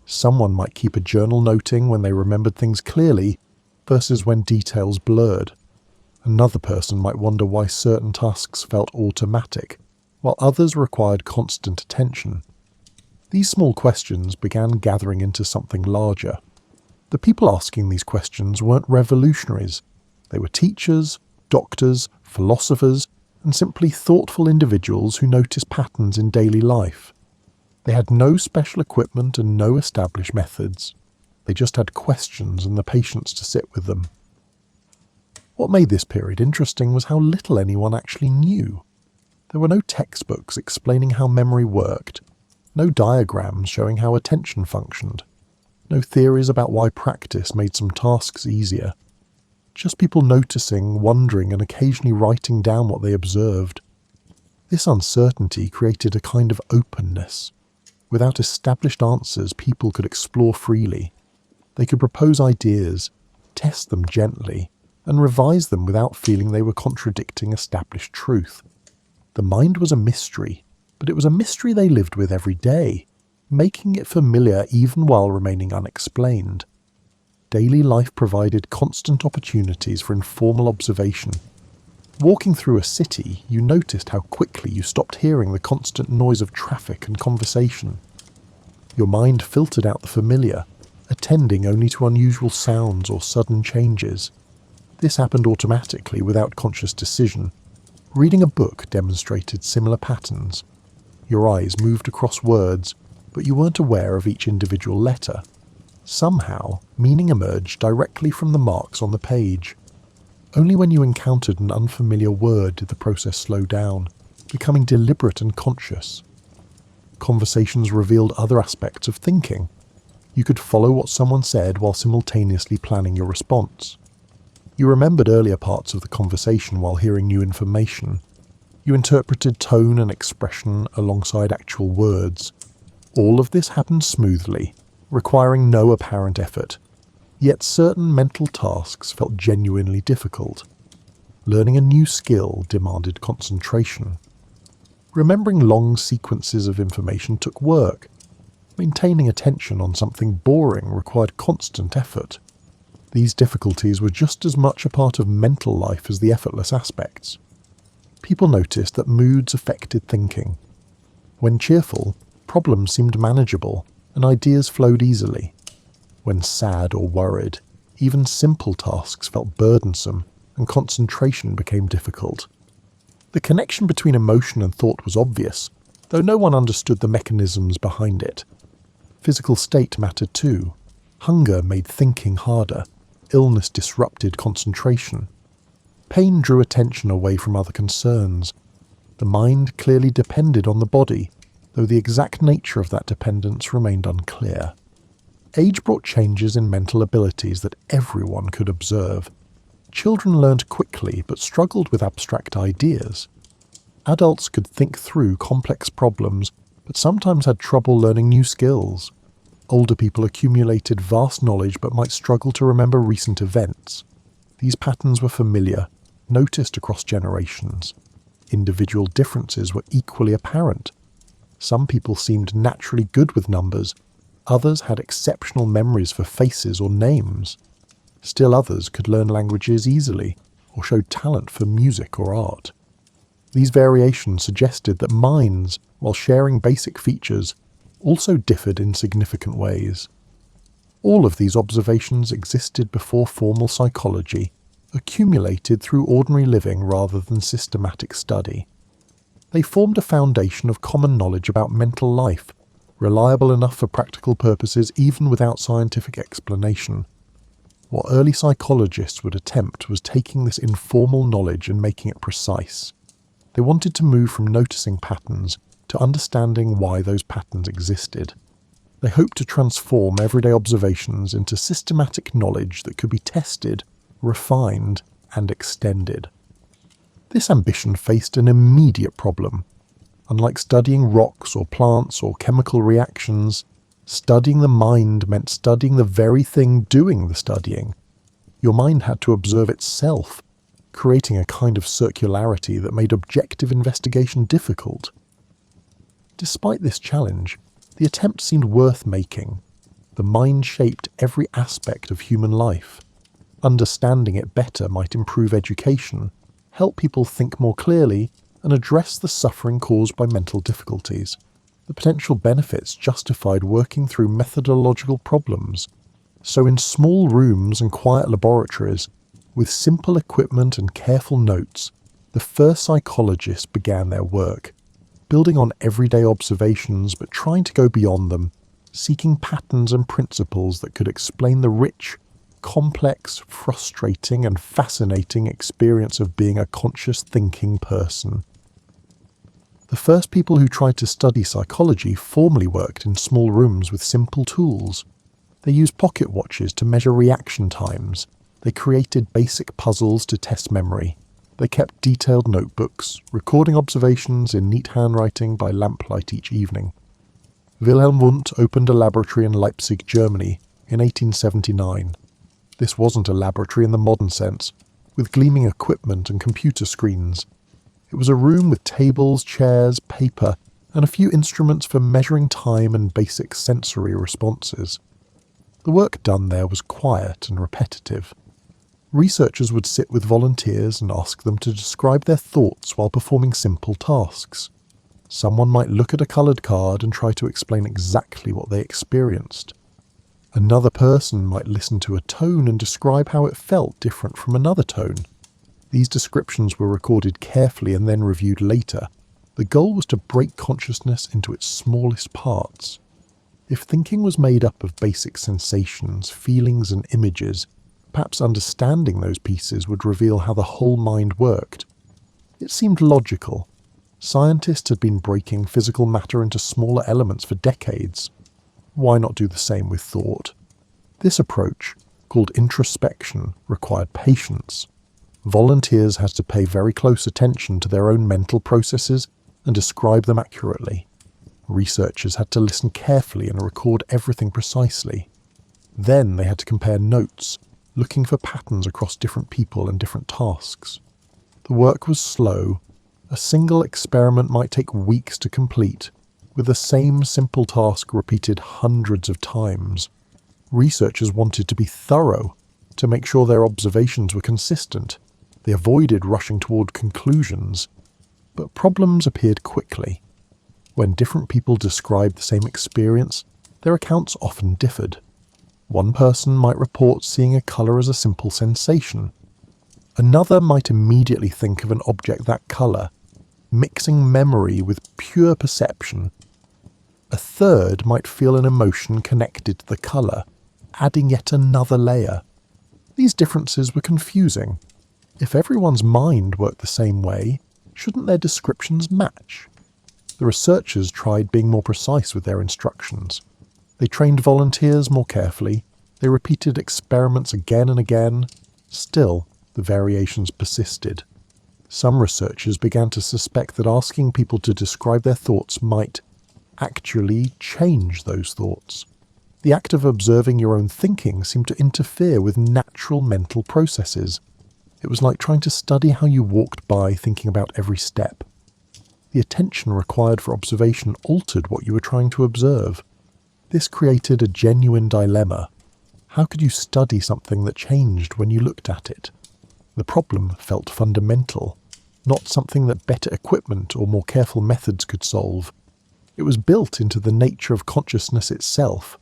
Someone might keep a journal noting when they remembered things clearly versus when details blurred. Another person might wonder why certain tasks felt automatic, while others required constant attention. These small questions began gathering into something larger. The people asking these questions weren't revolutionaries. They were teachers, doctors, philosophers, and simply thoughtful individuals who noticed patterns in daily life. They had no special equipment and no established methods. They just had questions and the patience to sit with them. What made this period interesting was how little anyone actually knew. There were no textbooks explaining how memory worked, no diagrams showing how attention functioned, no theories about why practice made some tasks easier. Just people noticing, wondering, and occasionally writing down what they observed. This uncertainty created a kind of openness. Without established answers, people could explore freely. They could propose ideas, test them gently, and revise them without feeling they were contradicting established truth. The mind was a mystery, but it was a mystery they lived with every day, making it familiar even while remaining unexplained. Daily life provided constant opportunities for informal observation. Walking through a city, you noticed how quickly you stopped hearing the constant noise of traffic and conversation. Your mind filtered out the familiar, attending only to unusual sounds or sudden changes. This happened automatically without conscious decision. Reading a book demonstrated similar patterns. Your eyes moved across words, but you weren't aware of each individual letter. Somehow, meaning emerged directly from the marks on the page. Only when you encountered an unfamiliar word did the process slow down, becoming deliberate and conscious. Conversations revealed other aspects of thinking. You could follow what someone said while simultaneously planning your response. You remembered earlier parts of the conversation while hearing new information. You interpreted tone and expression alongside actual words. All of this happened smoothly, requiring no apparent effort. Yet certain mental tasks felt genuinely difficult. Learning a new skill demanded concentration. Remembering long sequences of information took work. Maintaining attention on something boring required constant effort. These difficulties were just as much a part of mental life as the effortless aspects. People noticed that moods affected thinking. When cheerful, problems seemed manageable, and ideas flowed easily. When sad or worried, even simple tasks felt burdensome, and concentration became difficult. The connection between emotion and thought was obvious, though no one understood the mechanisms behind it. Physical state mattered too. Hunger made thinking harder. Illness disrupted concentration. Pain drew attention away from other concerns. The mind clearly depended on the body, though the exact nature of that dependence remained unclear. Age brought changes in mental abilities that everyone could observe. Children learned quickly but struggled with abstract ideas. Adults could think through complex problems but sometimes had trouble learning new skills. Older people accumulated vast knowledge but might struggle to remember recent events. These patterns were familiar, noticed across generations. Individual differences were equally apparent. Some people seemed naturally good with numbers. Others had exceptional memories for faces or names. Still others could learn languages easily, or showed talent for music or art. These variations suggested that minds, while sharing basic features, also differed in significant ways. All of these observations existed before formal psychology, accumulated through ordinary living rather than systematic study. They formed a foundation of common knowledge about mental life, reliable enough for practical purposes even without scientific explanation. What early psychologists would attempt was taking this informal knowledge and making it precise. They wanted to move from noticing patterns to understanding why those patterns existed. They hoped to transform everyday observations into systematic knowledge that could be tested, refined, and extended. This ambition faced an immediate problem. Unlike studying rocks or plants or chemical reactions, studying the mind meant studying the very thing doing the studying. Your mind had to observe itself, creating a kind of circularity that made objective investigation difficult. Despite this challenge, the attempt seemed worth making. The mind shaped every aspect of human life. Understanding it better might improve education, help people think more clearly, and address the suffering caused by mental difficulties. The potential benefits justified working through methodological problems. So in small rooms and quiet laboratories, with simple equipment and careful notes, the first psychologists began their work, building on everyday observations but trying to go beyond them, seeking patterns and principles that could explain the rich, complex, frustrating and fascinating experience of being a conscious thinking person. The first people who tried to study psychology formally worked in small rooms with simple tools. They used pocket watches to measure reaction times. They created basic puzzles to test memory. They kept detailed notebooks, recording observations in neat handwriting by lamplight each evening. Wilhelm Wundt opened a laboratory in Leipzig, Germany, in 1879. This wasn't a laboratory in the modern sense, with gleaming equipment and computer screens. It was a room with tables, chairs, paper, and a few instruments for measuring time and basic sensory responses. The work done there was quiet and repetitive. Researchers would sit with volunteers and ask them to describe their thoughts while performing simple tasks. Someone might look at a coloured card and try to explain exactly what they experienced. Another person might listen to a tone and describe how it felt different from another tone. These descriptions were recorded carefully and then reviewed later. The goal was to break consciousness into its smallest parts. If thinking was made up of basic sensations, feelings and images, perhaps understanding those pieces would reveal how the whole mind worked. It seemed logical. Scientists had been breaking physical matter into smaller elements for decades. Why not do the same with thought? This approach, called introspection, required patience. Volunteers had to pay very close attention to their own mental processes and describe them accurately. Researchers had to listen carefully and record everything precisely. Then they had to compare notes, looking for patterns across different people and different tasks. The work was slow. A single experiment might take weeks to complete, with the same simple task repeated hundreds of times. Researchers wanted to be thorough, to make sure their observations were consistent. They avoided rushing toward conclusions. But problems appeared quickly. When different people described the same experience, their accounts often differed. One person might report seeing a colour as a simple sensation. Another might immediately think of an object that colour, mixing memory with pure perception. A third might feel an emotion connected to the colour, adding yet another layer. These differences were confusing. If everyone's mind worked the same way, shouldn't their descriptions match? The researchers tried being more precise with their instructions. They trained volunteers more carefully. They repeated experiments again and again. Still, the variations persisted. Some researchers began to suspect that asking people to describe their thoughts might actually change those thoughts. The act of observing your own thinking seemed to interfere with natural mental processes. It was like trying to study how you walked by, thinking about every step. The attention required for observation altered what you were trying to observe. This created a genuine dilemma. How could you study something that changed when you looked at it? The problem felt fundamental, not something that better equipment or more careful methods could solve. It was built into the nature of consciousness itself.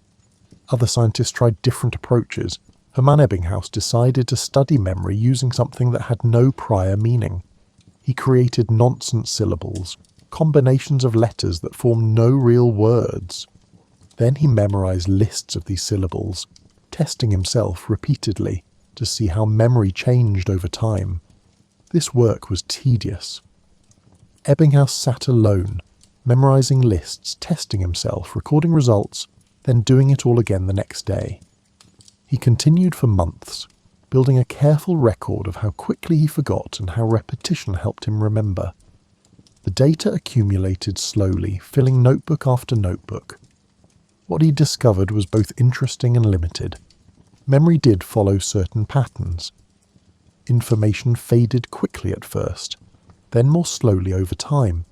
Other scientists tried different approaches. Hermann Ebbinghaus decided to study memory using something that had no prior meaning. He created nonsense syllables, combinations of letters that formed no real words. Then he memorized lists of these syllables, testing himself repeatedly to see how memory changed over time. This work was tedious. Ebbinghaus sat alone, memorizing lists, testing himself, recording results, then doing it all again the next day. He continued for months, building a careful record of how quickly he forgot and how repetition helped him remember. The data accumulated slowly, filling notebook after notebook. What he discovered was both interesting and limited. Memory did follow certain patterns. Information faded quickly at first, then more slowly over time.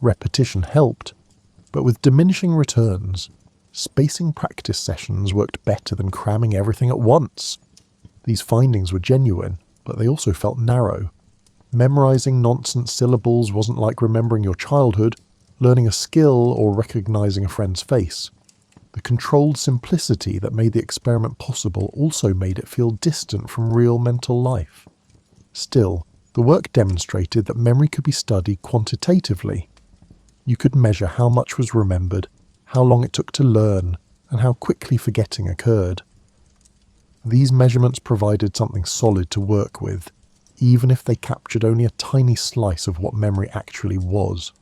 Repetition helped, but with diminishing returns. Spacing practice sessions worked better than cramming everything at once. These findings were genuine, but they also felt narrow. Memorizing nonsense syllables wasn't like remembering your childhood, learning a skill, or recognizing a friend's face. The controlled simplicity that made the experiment possible also made it feel distant from real mental life. Still, the work demonstrated that memory could be studied quantitatively. You could measure how much was remembered, how long it took to learn, and how quickly forgetting occurred. These measurements provided something solid to work with, even if they captured only a tiny slice of what memory actually was.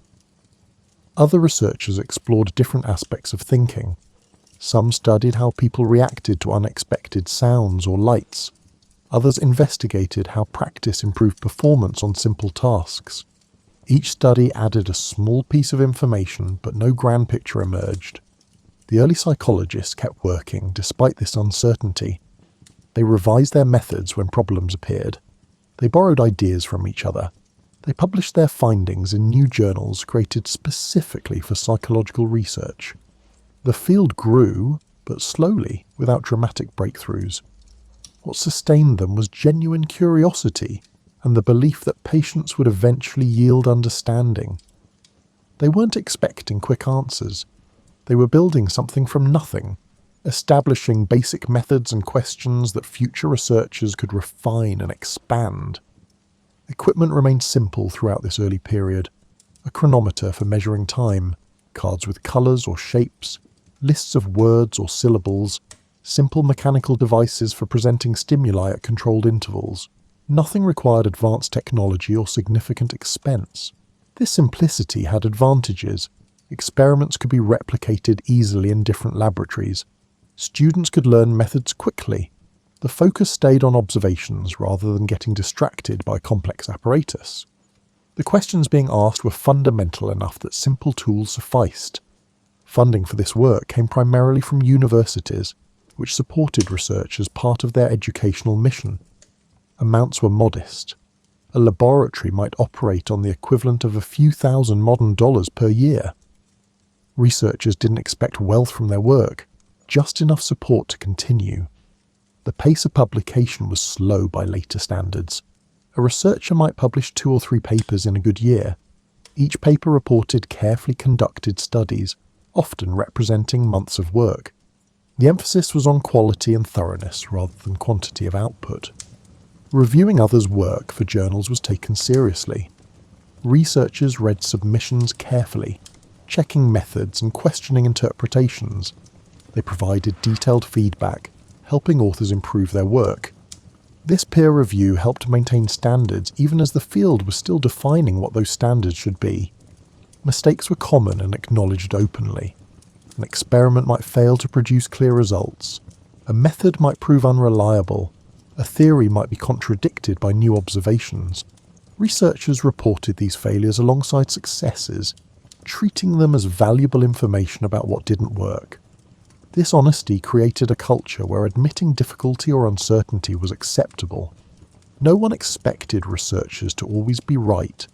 Other researchers explored different aspects of thinking. Some studied how people reacted to unexpected sounds or lights. Others investigated how practice improved performance on simple tasks. Each study added a small piece of information, but no grand picture emerged. The early psychologists kept working despite this uncertainty. They revised their methods when problems appeared. They borrowed ideas from each other. They published their findings in new journals created specifically for psychological research. The field grew, but slowly, without dramatic breakthroughs. What sustained them was genuine curiosity and the belief that patience would eventually yield understanding. They weren't expecting quick answers. They were building something from nothing, establishing basic methods and questions that future researchers could refine and expand. Equipment remained simple throughout this early period. A chronometer for measuring time, cards with colours or shapes, lists of words or syllables, simple mechanical devices for presenting stimuli at controlled intervals. Nothing required advanced technology or significant expense. This simplicity had advantages. Experiments could be replicated easily in different laboratories. Students could learn methods quickly. The focus stayed on observations rather than getting distracted by complex apparatus. The questions being asked were fundamental enough that simple tools sufficed. Funding for this work came primarily from universities, which supported research as part of their educational mission. Amounts were modest. A laboratory might operate on the equivalent of a few thousand modern dollars per year. Researchers didn't expect wealth from their work, just enough support to continue. The pace of publication was slow by later standards. A researcher might publish 2 or 3 papers in a good year. Each paper reported carefully conducted studies, often representing months of work. The emphasis was on quality and thoroughness rather than quantity of output. Reviewing others' work for journals was taken seriously. Researchers read submissions carefully, checking methods and questioning interpretations. They provided detailed feedback, helping authors improve their work. This peer review helped maintain standards even as the field was still defining what those standards should be. Mistakes were common and acknowledged openly. An experiment might fail to produce clear results. A method might prove unreliable. A theory might be contradicted by new observations. Researchers reported these failures alongside successes, treating them as valuable information about what didn't work. This honesty created a culture where admitting difficulty or uncertainty was acceptable. No one expected researchers to always be right.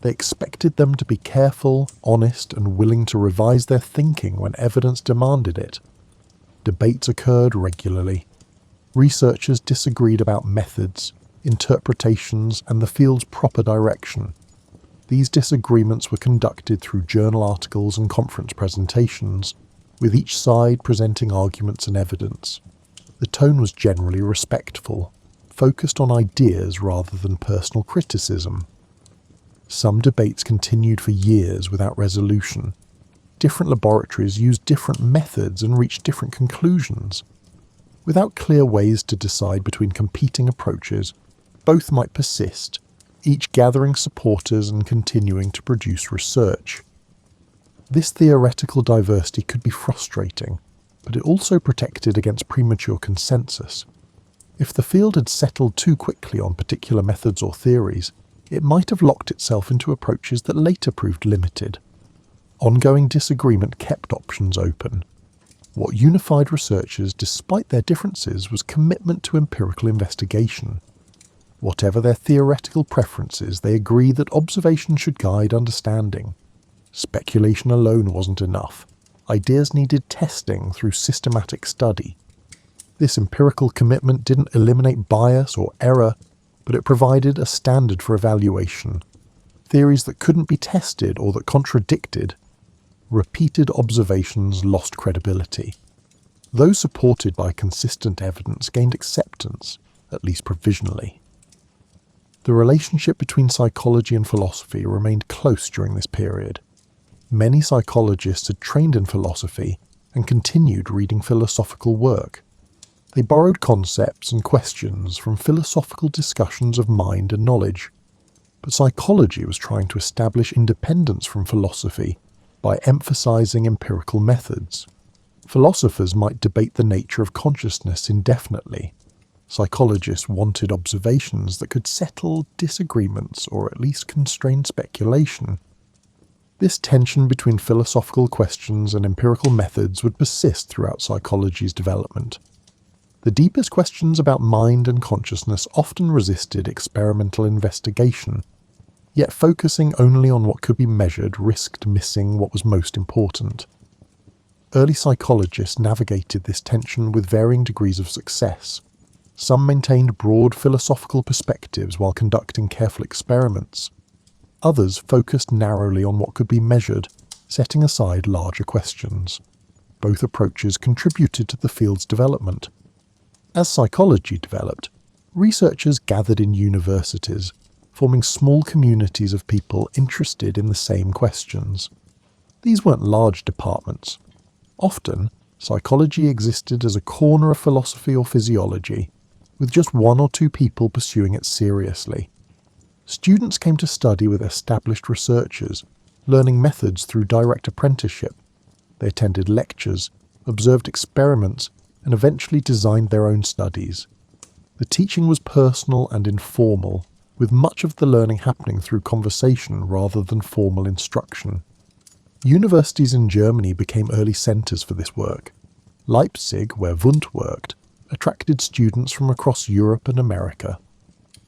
They expected them to be careful, honest, and willing to revise their thinking when evidence demanded it. Debates occurred regularly. Researchers disagreed about methods, interpretations, and the field's proper direction. These disagreements were conducted through journal articles and conference presentations, with each side presenting arguments and evidence. The tone was generally respectful, focused on ideas rather than personal criticism. Some debates continued for years without resolution. Different laboratories used different methods and reached different conclusions. Without clear ways to decide between competing approaches, both might persist, each gathering supporters and continuing to produce research. This theoretical diversity could be frustrating, but it also protected against premature consensus. If the field had settled too quickly on particular methods or theories, it might have locked itself into approaches that later proved limited. Ongoing disagreement kept options open. What unified researchers, despite their differences, was commitment to empirical investigation. Whatever their theoretical preferences, they agreed that observation should guide understanding. Speculation alone wasn't enough. Ideas needed testing through systematic study. This empirical commitment didn't eliminate bias or error, but it provided a standard for evaluation. Theories that couldn't be tested or that contradicted repeated observations lost credibility. Those supported by consistent evidence gained acceptance, at least provisionally. The relationship between psychology and philosophy remained close during this period. Many psychologists had trained in philosophy and continued reading philosophical work. They borrowed concepts and questions from philosophical discussions of mind and knowledge. But psychology was trying to establish independence from philosophy by emphasizing empirical methods. Philosophers might debate the nature of consciousness indefinitely. Psychologists wanted observations that could settle disagreements or at least constrain speculation. This tension between philosophical questions and empirical methods would persist throughout psychology's development. The deepest questions about mind and consciousness often resisted experimental investigation, yet focusing only on what could be measured risked missing what was most important. Early psychologists navigated this tension with varying degrees of success. Some maintained broad philosophical perspectives while conducting careful experiments. Others focused narrowly on what could be measured, setting aside larger questions. Both approaches contributed to the field's development. As psychology developed, researchers gathered in universities, forming small communities of people interested in the same questions. These weren't large departments. Often, psychology existed as a corner of philosophy or physiology, with just one or two people pursuing it seriously. Students came to study with established researchers, learning methods through direct apprenticeship. They attended lectures, observed experiments, and eventually designed their own studies. The teaching was personal and informal, with much of the learning happening through conversation rather than formal instruction. Universities in Germany became early centres for this work. Leipzig, where Wundt worked, attracted students from across Europe and America.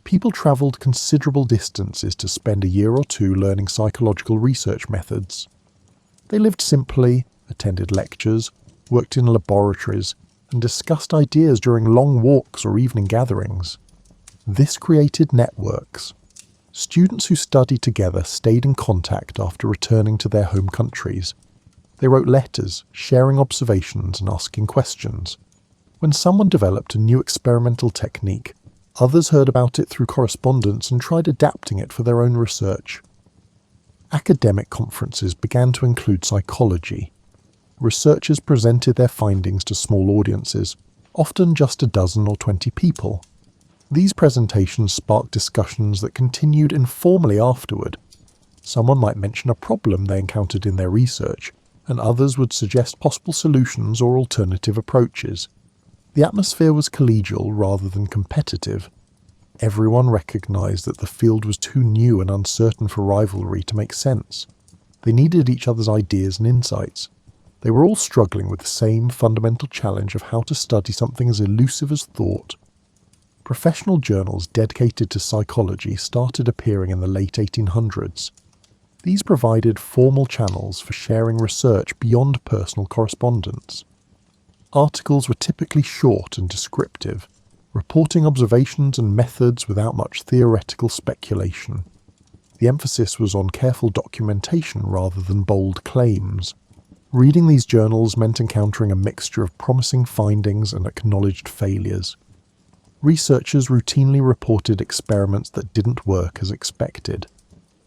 People travelled considerable distances to spend a year or two learning psychological research methods. They lived simply, attended lectures, worked in laboratories, and discussed ideas during long walks or evening gatherings. This created networks. Students who studied together stayed in contact after returning to their home countries. They wrote letters, sharing observations and asking questions. When someone developed a new experimental technique, others heard about it through correspondence and tried adapting it for their own research. Academic conferences began to include psychology. Researchers presented their findings to small audiences, often just a dozen or 20 people. These presentations sparked discussions that continued informally afterward. Someone might mention a problem they encountered in their research, and others would suggest possible solutions or alternative approaches. The atmosphere was collegial rather than competitive. Everyone recognized that the field was too new and uncertain for rivalry to make sense. They needed each other's ideas and insights. They were all struggling with the same fundamental challenge of how to study something as elusive as thought. Professional journals dedicated to psychology started appearing in the late 1800s. These provided formal channels for sharing research beyond personal correspondence. Articles were typically short and descriptive, reporting observations and methods without much theoretical speculation. The emphasis was on careful documentation rather than bold claims. Reading these journals meant encountering a mixture of promising findings and acknowledged failures. Researchers routinely reported experiments that didn't work as expected.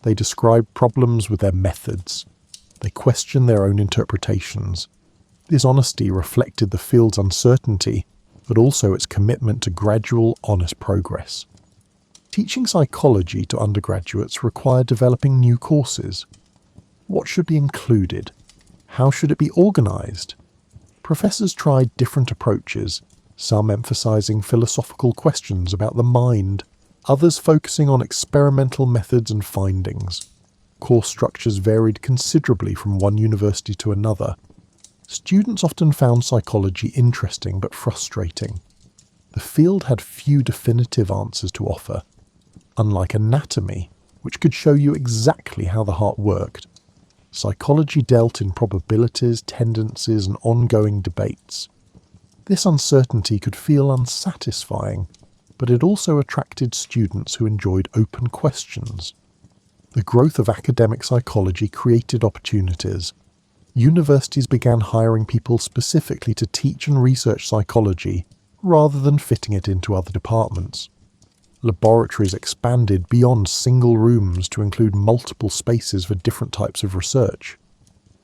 They described problems with their methods. They questioned their own interpretations. This honesty reflected the field's uncertainty, but also its commitment to gradual, honest progress. Teaching psychology to undergraduates required developing new courses. What should be included? How should it be organized? Professors tried different approaches, some emphasizing philosophical questions about the mind, others focusing on experimental methods and findings. Course structures varied considerably from one university to another. Students often found psychology interesting but frustrating. The field had few definitive answers to offer. Unlike anatomy, which could show you exactly how the heart worked, psychology dealt in probabilities, tendencies, and ongoing debates. This uncertainty could feel unsatisfying, but it also attracted students who enjoyed open questions. The growth of academic psychology created opportunities. Universities began hiring people specifically to teach and research psychology, rather than fitting it into other departments. Laboratories expanded beyond single rooms to include multiple spaces for different types of research.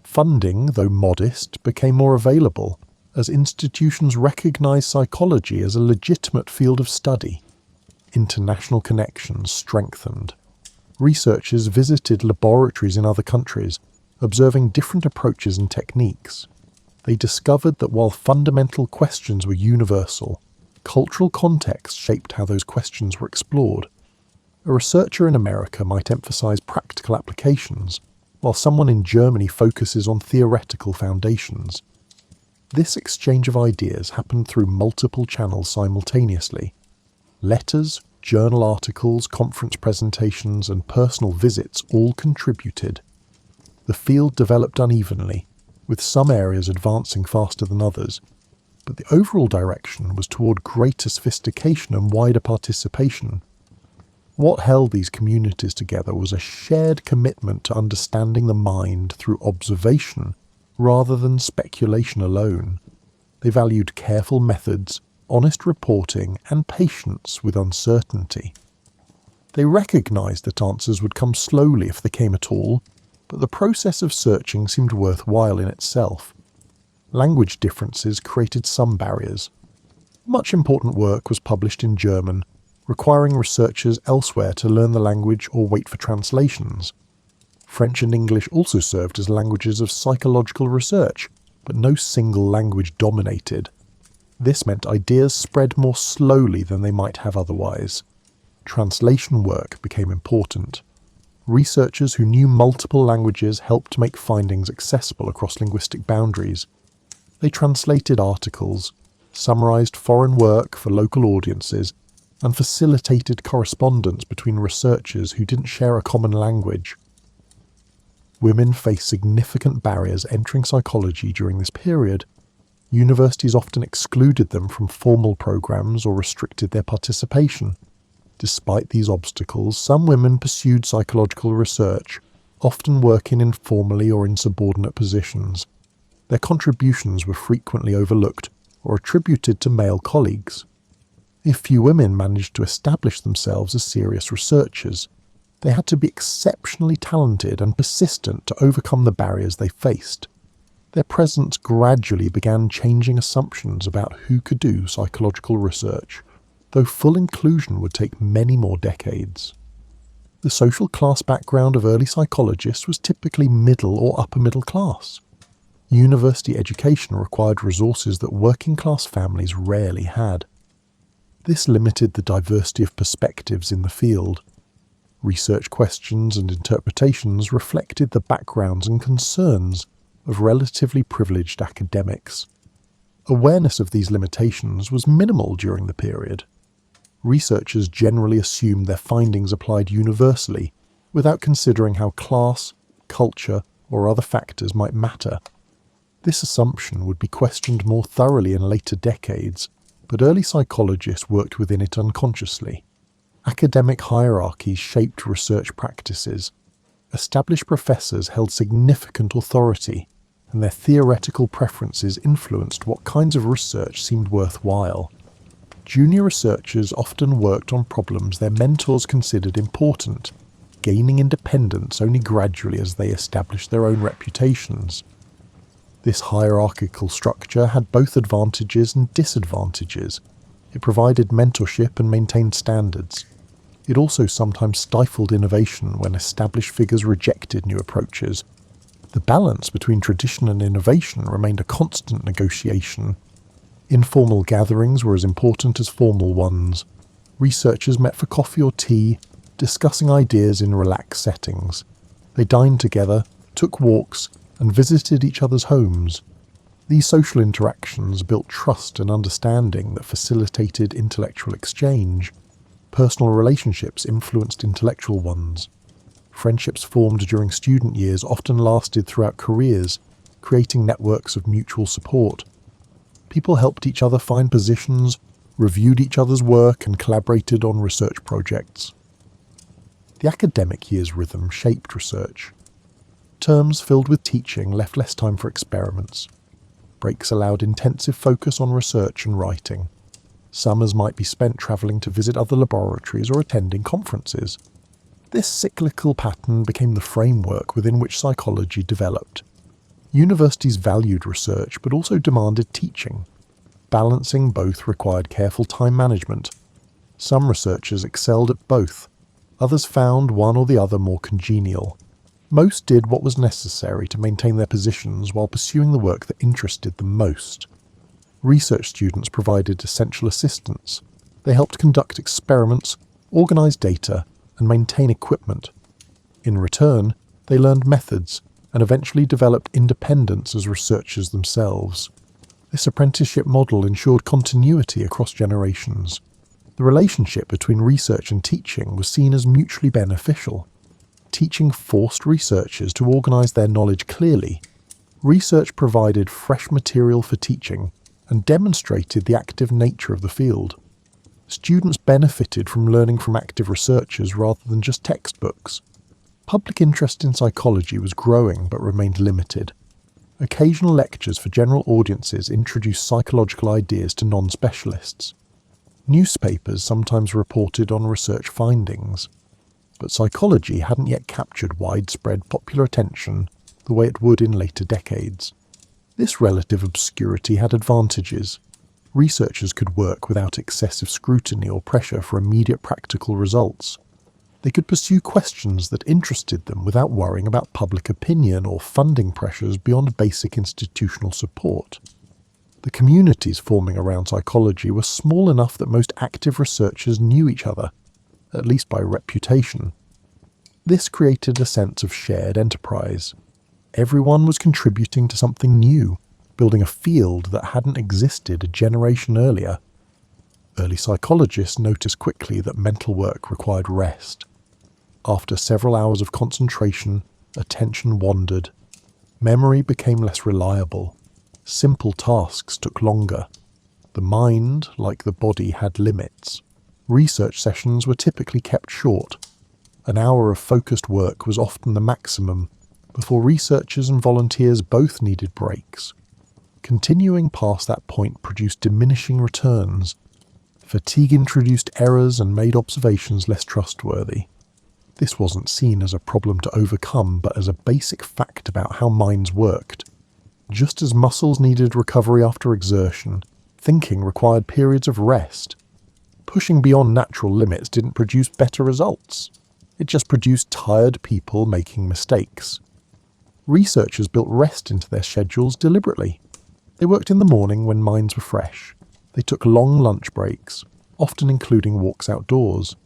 Funding, though modest, became more available, as institutions recognized psychology as a legitimate field of study. International connections strengthened. Researchers visited laboratories in other countries, observing different approaches and techniques. They discovered that while fundamental questions were universal, cultural context shaped how those questions were explored. A researcher in America might emphasize practical applications, while someone in Germany focuses on theoretical foundations. This exchange of ideas happened through multiple channels simultaneously. Letters, journal articles, conference presentations, and personal visits all contributed. The field developed unevenly, with some areas advancing faster than others, but the overall direction was toward greater sophistication and wider participation. What held these communities together was a shared commitment to understanding the mind through observation rather than speculation alone. They valued careful methods, honest reporting, and patience with uncertainty. They recognized that answers would come slowly if they came at all, but the process of searching seemed worthwhile in itself. Language differences created some barriers. Much important work was published in German, requiring researchers elsewhere to learn the language or wait for translations. French and English also served as languages of psychological research, but no single language dominated. This meant ideas spread more slowly than they might have otherwise. Translation work became important. Researchers who knew multiple languages helped make findings accessible across linguistic boundaries. They translated articles, summarized foreign work for local audiences, and facilitated correspondence between researchers who didn't share a common language. Women faced significant barriers entering psychology during this period. Universities often excluded them from formal programs or restricted their participation. Despite these obstacles, some women pursued psychological research, often working informally or in subordinate positions. Their contributions were frequently overlooked or attributed to male colleagues. If few women managed to establish themselves as serious researchers, they had to be exceptionally talented and persistent to overcome the barriers they faced. Their presence gradually began changing assumptions about who could do psychological research, though full inclusion would take many more decades. The social class background of early psychologists was typically middle or upper middle class. University education required resources that working class families rarely had. This limited the diversity of perspectives in the field. Research questions and interpretations reflected the backgrounds and concerns of relatively privileged academics. Awareness of these limitations was minimal during the period. Researchers generally assumed their findings applied universally, without considering how class, culture, or other factors might matter. This assumption would be questioned more thoroughly in later decades, but early psychologists worked within it unconsciously. Academic hierarchies shaped research practices. Established professors held significant authority, and their theoretical preferences influenced what kinds of research seemed worthwhile. Junior researchers often worked on problems their mentors considered important, gaining independence only gradually as they established their own reputations. This hierarchical structure had both advantages and disadvantages. It provided mentorship and maintained standards. It also sometimes stifled innovation when established figures rejected new approaches. The balance between tradition and innovation remained a constant negotiation. Informal gatherings were as important as formal ones. Researchers met for coffee or tea, discussing ideas in relaxed settings. They dined together, took walks, and visited each other's homes. These social interactions built trust and understanding that facilitated intellectual exchange. Personal relationships influenced intellectual ones. Friendships formed during student years often lasted throughout careers, creating networks of mutual support. People helped each other find positions, reviewed each other's work, and collaborated on research projects. The academic year's rhythm shaped research. Terms filled with teaching left less time for experiments. Breaks allowed intensive focus on research and writing. Summers might be spent travelling to visit other laboratories or attending conferences. This cyclical pattern became the framework within which psychology developed. Universities valued research but also demanded teaching. Balancing both required careful time management. Some researchers excelled at both. Others found one or the other more congenial. Most did what was necessary to maintain their positions while pursuing the work that interested them most. Research students provided essential assistance. They helped conduct experiments, organize data, and maintain equipment. In return, They learned methods and eventually developed independence as researchers themselves. This apprenticeship model ensured continuity across generations. The relationship between research and teaching was seen as mutually beneficial. Teaching forced researchers to organise their knowledge clearly. Research provided fresh material for teaching and demonstrated the active nature of the field. Students benefited from learning from active researchers rather than just textbooks. Public interest in psychology was growing but remained limited. Occasional lectures for general audiences introduced psychological ideas to non-specialists. Newspapers sometimes reported on research findings. But psychology hadn't yet captured widespread popular attention the way it would in later decades. This relative obscurity had advantages. Researchers could work without excessive scrutiny or pressure for immediate practical results. They could pursue questions that interested them without worrying about public opinion or funding pressures beyond basic institutional support. The communities forming around psychology were small enough that most active researchers knew each other, at least by reputation. This created a sense of shared enterprise. Everyone was contributing to something new, building a field that hadn't existed a generation earlier. Early psychologists noticed quickly that mental work required rest. After several hours of concentration, attention wandered. Memory became less reliable. Simple tasks took longer. The mind, like the body, had limits. Research sessions were typically kept short. An hour of focused work was often the maximum, before researchers and volunteers both needed breaks. Continuing past that point produced diminishing returns. Fatigue introduced errors and made observations less trustworthy. This wasn't seen as a problem to overcome, but as a basic fact about how minds worked. Just as muscles needed recovery after exertion, thinking required periods of rest. Pushing beyond natural limits didn't produce better results. It just produced tired people making mistakes. Researchers built rest into their schedules deliberately. They worked in the morning when minds were fresh. They took long lunch breaks, often including walks outdoors.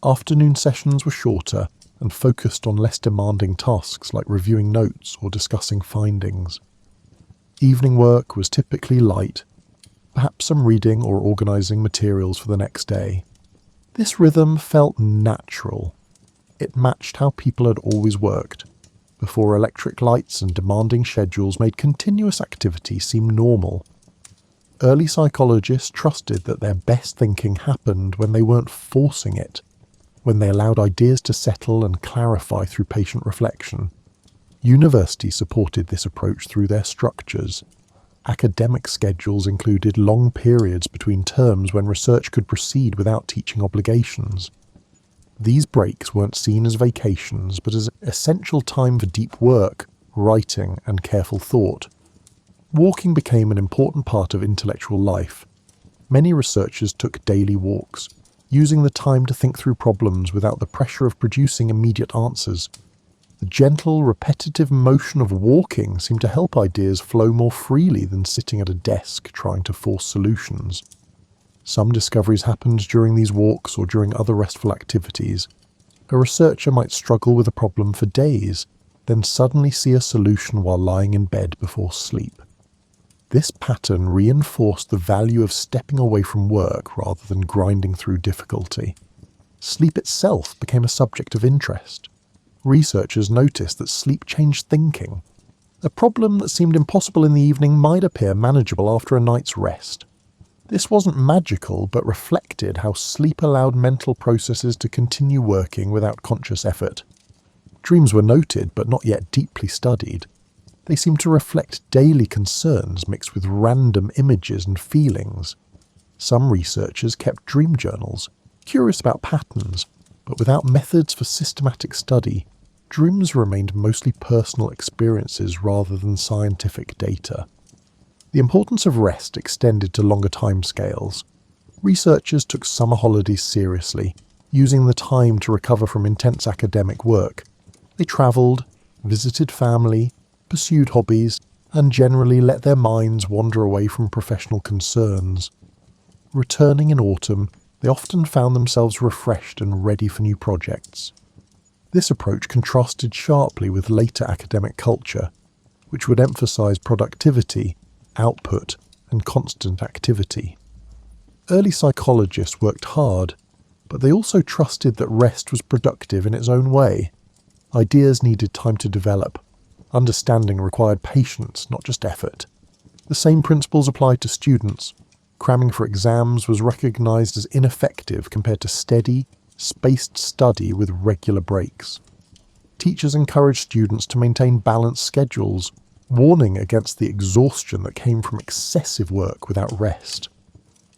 Afternoon sessions were shorter and focused on less demanding tasks like reviewing notes or discussing findings. Evening work was typically light, perhaps some reading or organising materials for the next day. This rhythm felt natural. It matched how people had always worked, before electric lights and demanding schedules made continuous activity seem normal. Early psychologists trusted that their best thinking happened when they weren't forcing it, when they allowed ideas to settle and clarify through patient reflection. Universities supported this approach through their structures. Academic schedules included long periods between terms when research could proceed without teaching obligations. These breaks weren't seen as vacations, but as essential time for deep work, writing, and careful thought. Walking became an important part of intellectual life. Many researchers took daily walks, using the time to think through problems without the pressure of producing immediate answers. The gentle, repetitive motion of walking seemed to help ideas flow more freely than sitting at a desk trying to force solutions. Some discoveries happened during these walks or during other restful activities. A researcher might struggle with a problem for days, then suddenly see a solution while lying in bed before sleep. This pattern reinforced the value of stepping away from work rather than grinding through difficulty. Sleep itself became a subject of interest. Researchers noticed that sleep changed thinking. A problem that seemed impossible in the evening might appear manageable after a night's rest. This wasn't magical, but reflected how sleep allowed mental processes to continue working without conscious effort. Dreams were noted, but not yet deeply studied. They seemed to reflect daily concerns mixed with random images and feelings. Some researchers kept dream journals, curious about patterns, but without methods for systematic study, dreams remained mostly personal experiences rather than scientific data. The importance of rest extended to longer timescales. Researchers took summer holidays seriously, using the time to recover from intense academic work. They travelled, visited family, pursued hobbies, and generally let their minds wander away from professional concerns. Returning in autumn, they often found themselves refreshed and ready for new projects. This approach contrasted sharply with later academic culture, which would emphasize productivity, output, and constant activity. Early psychologists worked hard, but they also trusted that rest was productive in its own way. Ideas needed time to develop. Understanding required patience, not just effort. The same principles applied to students. Cramming for exams was recognized as ineffective compared to steady, spaced study with regular breaks. Teachers encouraged students to maintain balanced schedules, warning against the exhaustion that came from excessive work without rest.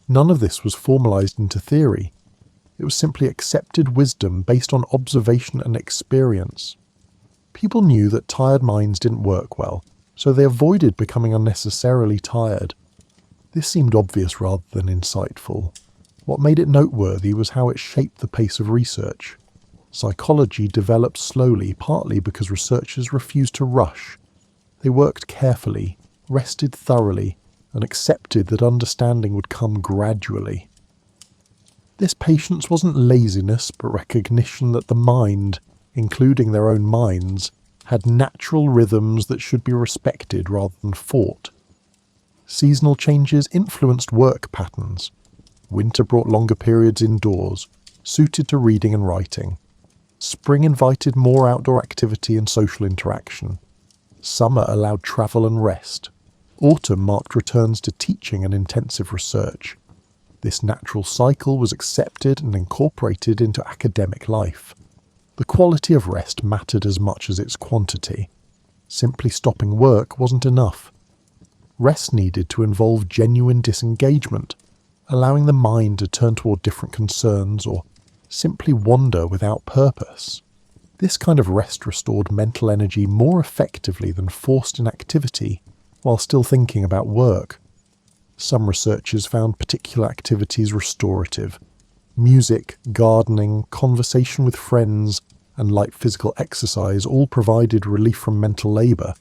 None of this was formalized into theory. It was simply accepted wisdom based on observation and experience. People knew that tired minds didn't work well, so they avoided becoming unnecessarily tired. This seemed obvious rather than insightful. What made it noteworthy was how it shaped the pace of research. Psychology developed slowly, partly because researchers refused to rush. They worked carefully, rested thoroughly, and accepted that understanding would come gradually. This patience wasn't laziness, but recognition that the mind, including their own minds, had natural rhythms that should be respected rather than fought. Seasonal changes influenced work patterns. Winter brought longer periods indoors, suited to reading and writing. Spring invited more outdoor activity and social interaction. Summer allowed travel and rest. Autumn marked returns to teaching and intensive research. This natural cycle was accepted and incorporated into academic life. The quality of rest mattered as much as its quantity. Simply stopping work wasn't enough. Rest needed to involve genuine disengagement, allowing the mind to turn toward different concerns or simply wander without purpose. This kind of rest restored mental energy more effectively than forced inactivity while still thinking about work. Some researchers found particular activities restorative. Music, gardening, conversation with friends, and light physical exercise all provided relief from mental labour.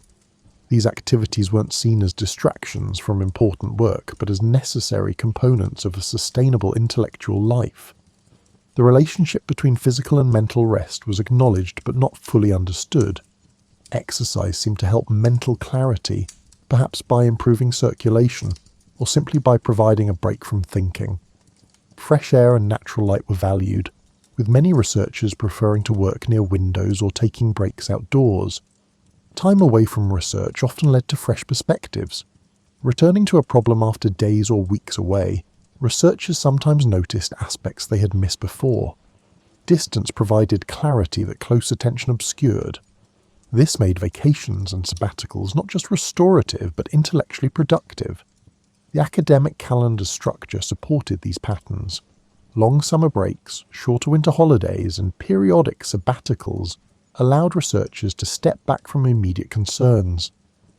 These activities weren't seen as distractions from important work, but as necessary components of a sustainable intellectual life. The relationship between physical and mental rest was acknowledged but not fully understood. Exercise seemed to help mental clarity, perhaps by improving circulation, or simply by providing a break from thinking. Fresh air and natural light were valued, with many researchers preferring to work near windows or taking breaks outdoors. Time away from research often led to fresh perspectives. Returning to a problem after days or weeks away, researchers sometimes noticed aspects they had missed before. Distance provided clarity that close attention obscured. This made vacations and sabbaticals not just restorative but intellectually productive. The academic calendar structure supported these patterns. Long summer breaks, shorter winter holidays, and periodic sabbaticals allowed researchers to step back from immediate concerns.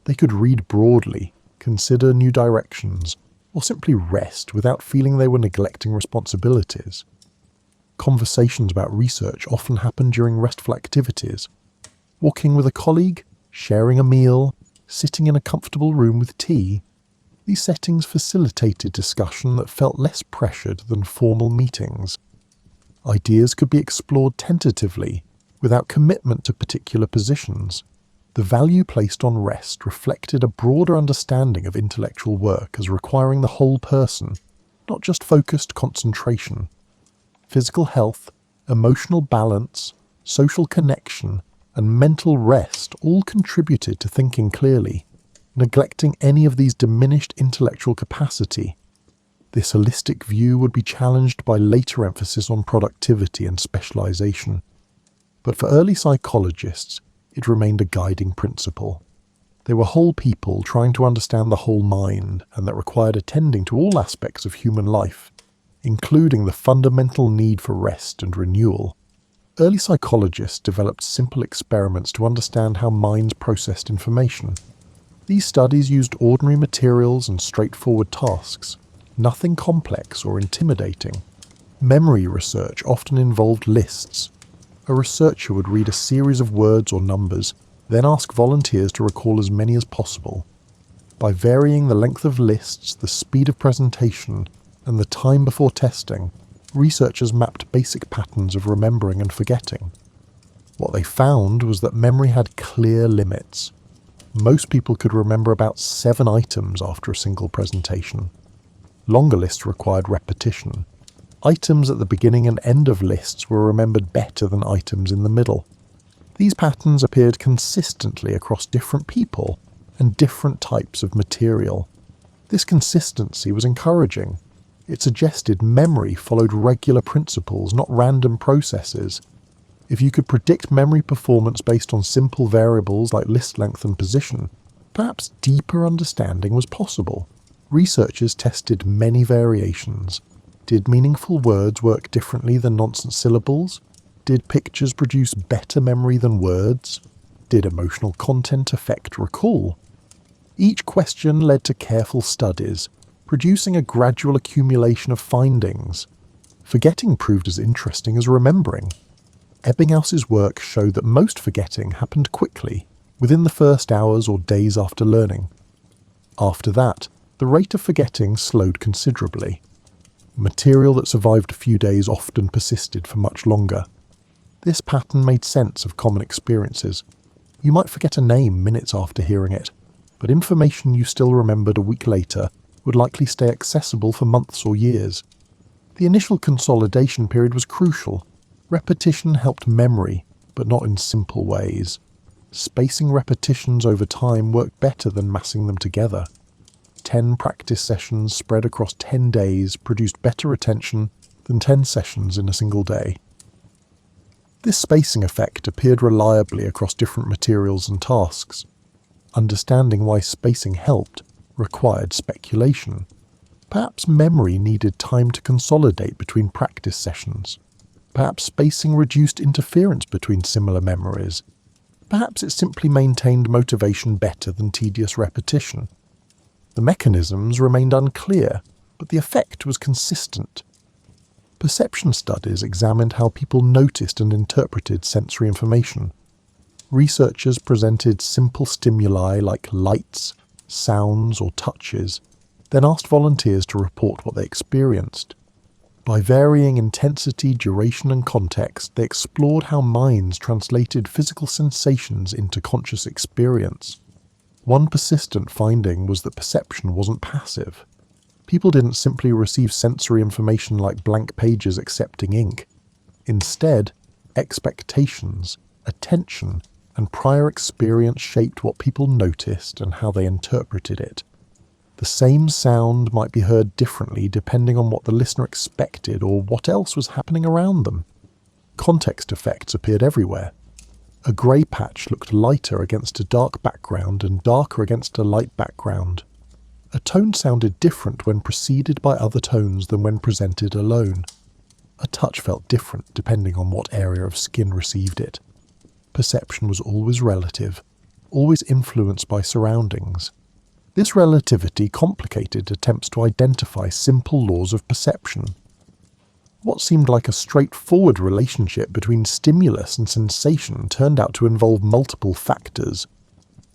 They could read broadly, consider new directions, or simply rest without feeling they were neglecting responsibilities. Conversations about research often happened during restful activities. Walking with a colleague, sharing a meal, sitting in a comfortable room with tea. These settings facilitated discussion that felt less pressured than formal meetings. Ideas could be explored tentatively, without commitment to particular positions. The value placed on rest reflected a broader understanding of intellectual work as requiring the whole person, not just focused concentration. Physical health, emotional balance, social connection, and mental rest all contributed to thinking clearly. Neglecting any of these diminished intellectual capacity. This holistic view would be challenged by later emphasis on productivity and specialization. But for early psychologists, it remained a guiding principle. They were whole people trying to understand the whole mind, and that required attending to all aspects of human life, including the fundamental need for rest and renewal. Early psychologists developed simple experiments to understand how minds processed information. These studies used ordinary materials and straightforward tasks, nothing complex or intimidating. Memory research often involved lists. A researcher would read a series of words or numbers, then ask volunteers to recall as many as possible. By varying the length of lists, the speed of presentation, and the time before testing, researchers mapped basic patterns of remembering and forgetting. What they found was that memory had clear limits. Most people could remember about 7 items after a single presentation. Longer lists required repetition. Items at the beginning and end of lists were remembered better than items in the middle. These patterns appeared consistently across different people and different types of material. This consistency was encouraging. It suggested memory followed regular principles, not random processes. If you could predict memory performance based on simple variables like list length and position, perhaps deeper understanding was possible. Researchers tested many variations. Did meaningful words work differently than nonsense syllables? Did pictures produce better memory than words? Did emotional content affect recall? Each question led to careful studies, producing a gradual accumulation of findings. Forgetting proved as interesting as remembering. Ebbinghouse's work showed that most forgetting happened quickly, within the first hours or days after learning. After that, the rate of forgetting slowed considerably. Material that survived a few days often persisted for much longer. This pattern made sense of common experiences. You might forget a name minutes after hearing it, but information you still remembered a week later would likely stay accessible for months or years. The initial consolidation period was crucial. Repetition helped memory, but not in simple ways. Spacing repetitions over time worked better than massing them together. 10 practice sessions spread across 10 days produced better retention than 10 sessions in a single day. This spacing effect appeared reliably across different materials and tasks. Understanding why spacing helped required speculation. Perhaps memory needed time to consolidate between practice sessions. Perhaps spacing reduced interference between similar memories. Perhaps it simply maintained motivation better than tedious repetition. The mechanisms remained unclear, but the effect was consistent. Perception studies examined how people noticed and interpreted sensory information. Researchers presented simple stimuli like lights, sounds, or touches, then asked volunteers to report what they experienced. By varying intensity, duration, and context, they explored how minds translated physical sensations into conscious experience. One persistent finding was that perception wasn't passive. People didn't simply receive sensory information like blank pages accepting ink. Instead, expectations, attention, and prior experience shaped what people noticed and how they interpreted it. The same sound might be heard differently depending on what the listener expected or what else was happening around them. Context effects appeared everywhere. A grey patch looked lighter against a dark background and darker against a light background. A tone sounded different when preceded by other tones than when presented alone. A touch felt different depending on what area of skin received it. Perception was always relative, always influenced by surroundings. This relativity complicated attempts to identify simple laws of perception. What seemed like a straightforward relationship between stimulus and sensation turned out to involve multiple factors.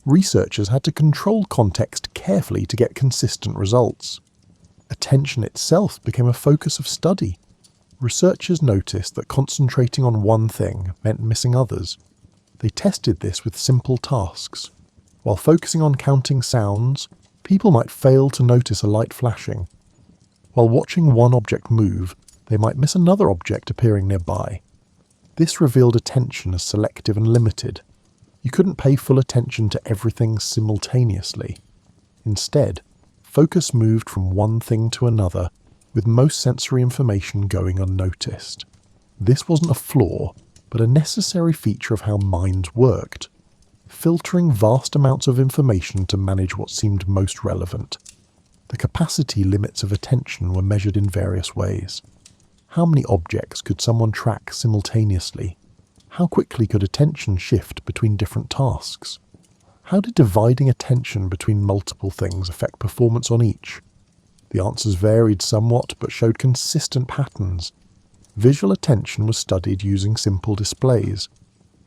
Researchers had to control context carefully to get consistent results. Attention itself became a focus of study. Researchers noticed that concentrating on one thing meant missing others. They tested this with simple tasks. While focusing on counting sounds, people might fail to notice a light flashing. While watching one object move, they might miss another object appearing nearby. This revealed attention as selective and limited. You couldn't pay full attention to everything simultaneously. Instead, focus moved from one thing to another, with most sensory information going unnoticed. This wasn't a flaw, but a necessary feature of how minds worked, filtering vast amounts of information to manage what seemed most relevant. The capacity limits of attention were measured in various ways. How many objects could someone track simultaneously? How quickly could attention shift between different tasks? How did dividing attention between multiple things affect performance on each? The answers varied somewhat but showed consistent patterns. Visual attention was studied using simple displays.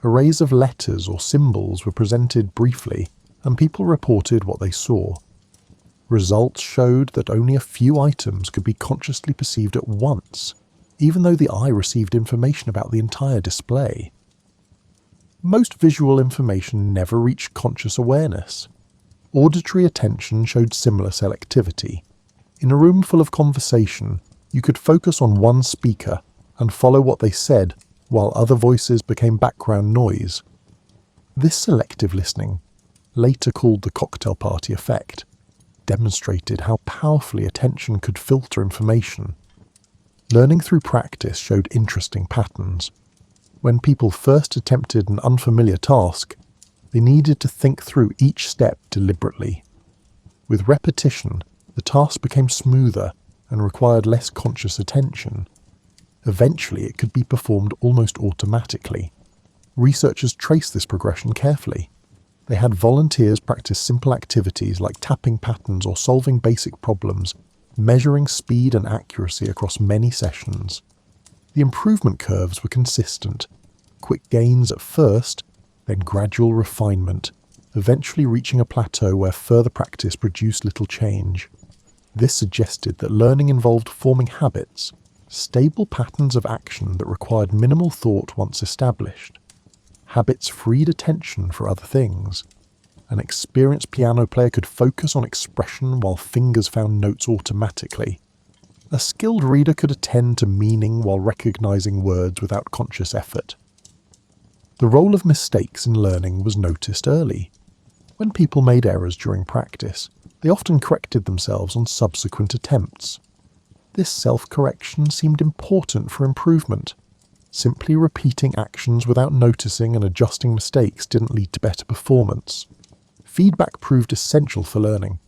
Arrays of letters or symbols were presented briefly, and people reported what they saw. Results showed that only a few items could be consciously perceived at once, even though the eye received information about the entire display. Most visual information never reached conscious awareness. Auditory attention showed similar selectivity. In a room full of conversation, you could focus on one speaker and follow what they said, while other voices became background noise. This selective listening, later called the cocktail party effect, demonstrated how powerfully attention could filter information. Learning through practice showed interesting patterns. When people first attempted an unfamiliar task, they needed to think through each step deliberately. With repetition, the task became smoother and required less conscious attention. Eventually, it could be performed almost automatically. Researchers traced this progression carefully. They had volunteers practice simple activities like tapping patterns or solving basic problems, measuring speed and accuracy across many sessions. The improvement curves were consistent. Quick gains at first, then gradual refinement, eventually reaching a plateau where further practice produced little change. This suggested that learning involved forming habits, stable patterns of action that required minimal thought once established. Habits freed attention for other things. An experienced piano player could focus on expression while fingers found notes automatically. A skilled reader could attend to meaning while recognizing words without conscious effort. The role of mistakes in learning was noticed early. When people made errors during practice, they often corrected themselves on subsequent attempts. This self-correction seemed important for improvement. Simply repeating actions without noticing and adjusting mistakes didn't lead to better performance. Feedback proved essential for learning.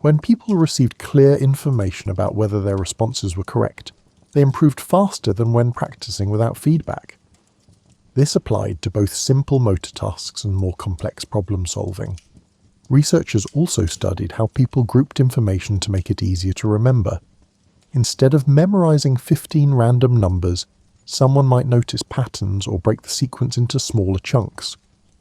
When people received clear information about whether their responses were correct, they improved faster than when practicing without feedback. This applied to both simple motor tasks and more complex problem solving. Researchers also studied how people grouped information to make it easier to remember. Instead of memorizing 15 random numbers, someone might notice patterns or break the sequence into smaller chunks.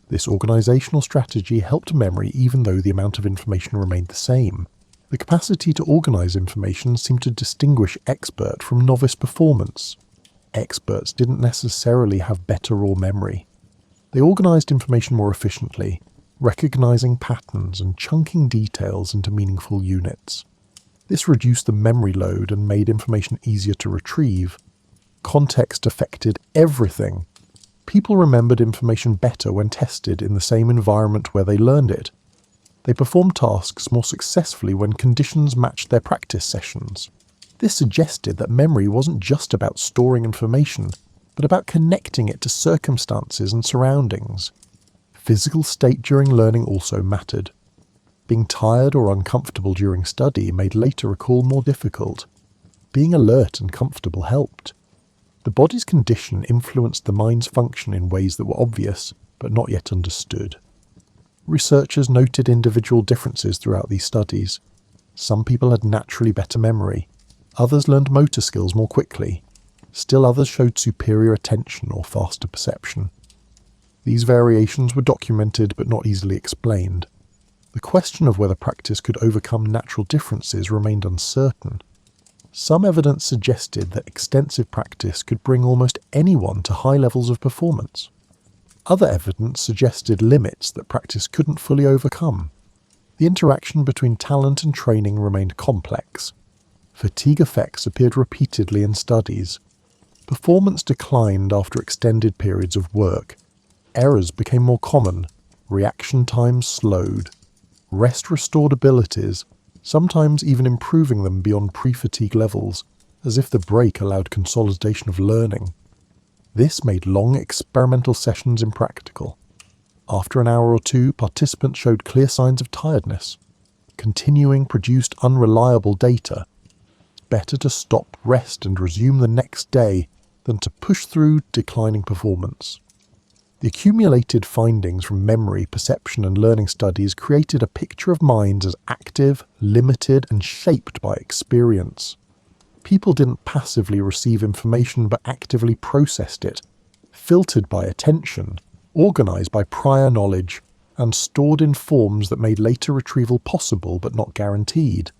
This organizational strategy helped memory even though the amount of information remained the same. The capacity to organize information seemed to distinguish expert from novice performance. Experts didn't necessarily have better raw memory. They organized information more efficiently, recognizing patterns and chunking details into meaningful units. This reduced the memory load and made information easier to retrieve. Context affected everything. People remembered information better when tested in the same environment where they learned it. They performed tasks more successfully when conditions matched their practice sessions. This suggested that memory wasn't just about storing information, but about connecting it to circumstances and surroundings. Physical state during learning also mattered. Being tired or uncomfortable during study made later recall more difficult. Being alert and comfortable helped. The body's condition influenced the mind's function in ways that were obvious, but not yet understood. Researchers noted individual differences throughout these studies. Some people had naturally better memory. Others learned motor skills more quickly. Still others showed superior attention or faster perception. These variations were documented but not easily explained. The question of whether practice could overcome natural differences remained uncertain. Some evidence suggested that extensive practice could bring almost anyone to high levels of performance. Other evidence suggested limits that practice couldn't fully overcome. The interaction between talent and training remained complex. Fatigue effects appeared repeatedly in studies. Performance declined after extended periods of work. Errors became more common. Reaction times slowed. Rest restored abilities, sometimes even improving them beyond pre-fatigue levels, as if the break allowed consolidation of learning. This made long experimental sessions impractical. After an hour or two, participants showed clear signs of tiredness. Continuing produced unreliable data. It's better to stop, rest, and resume the next day than to push through declining performance. The accumulated findings from memory, perception, and learning studies created a picture of minds as active, limited, and shaped by experience. People didn't passively receive information but actively processed it, filtered by attention, organized by prior knowledge, and stored in forms that made later retrieval possible but not guaranteed.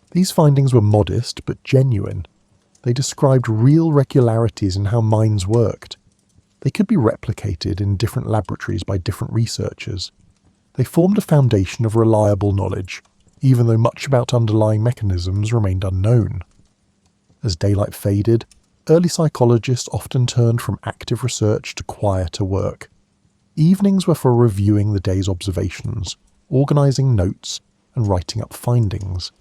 These findings were modest but genuine. They described real regularities in how minds worked. They could be replicated in different laboratories by different researchers. They formed a foundation of reliable knowledge, even though much about underlying mechanisms remained unknown. As daylight faded, early psychologists often turned from active research to quieter work. Evenings were for reviewing the day's observations, organising notes, and writing up findings.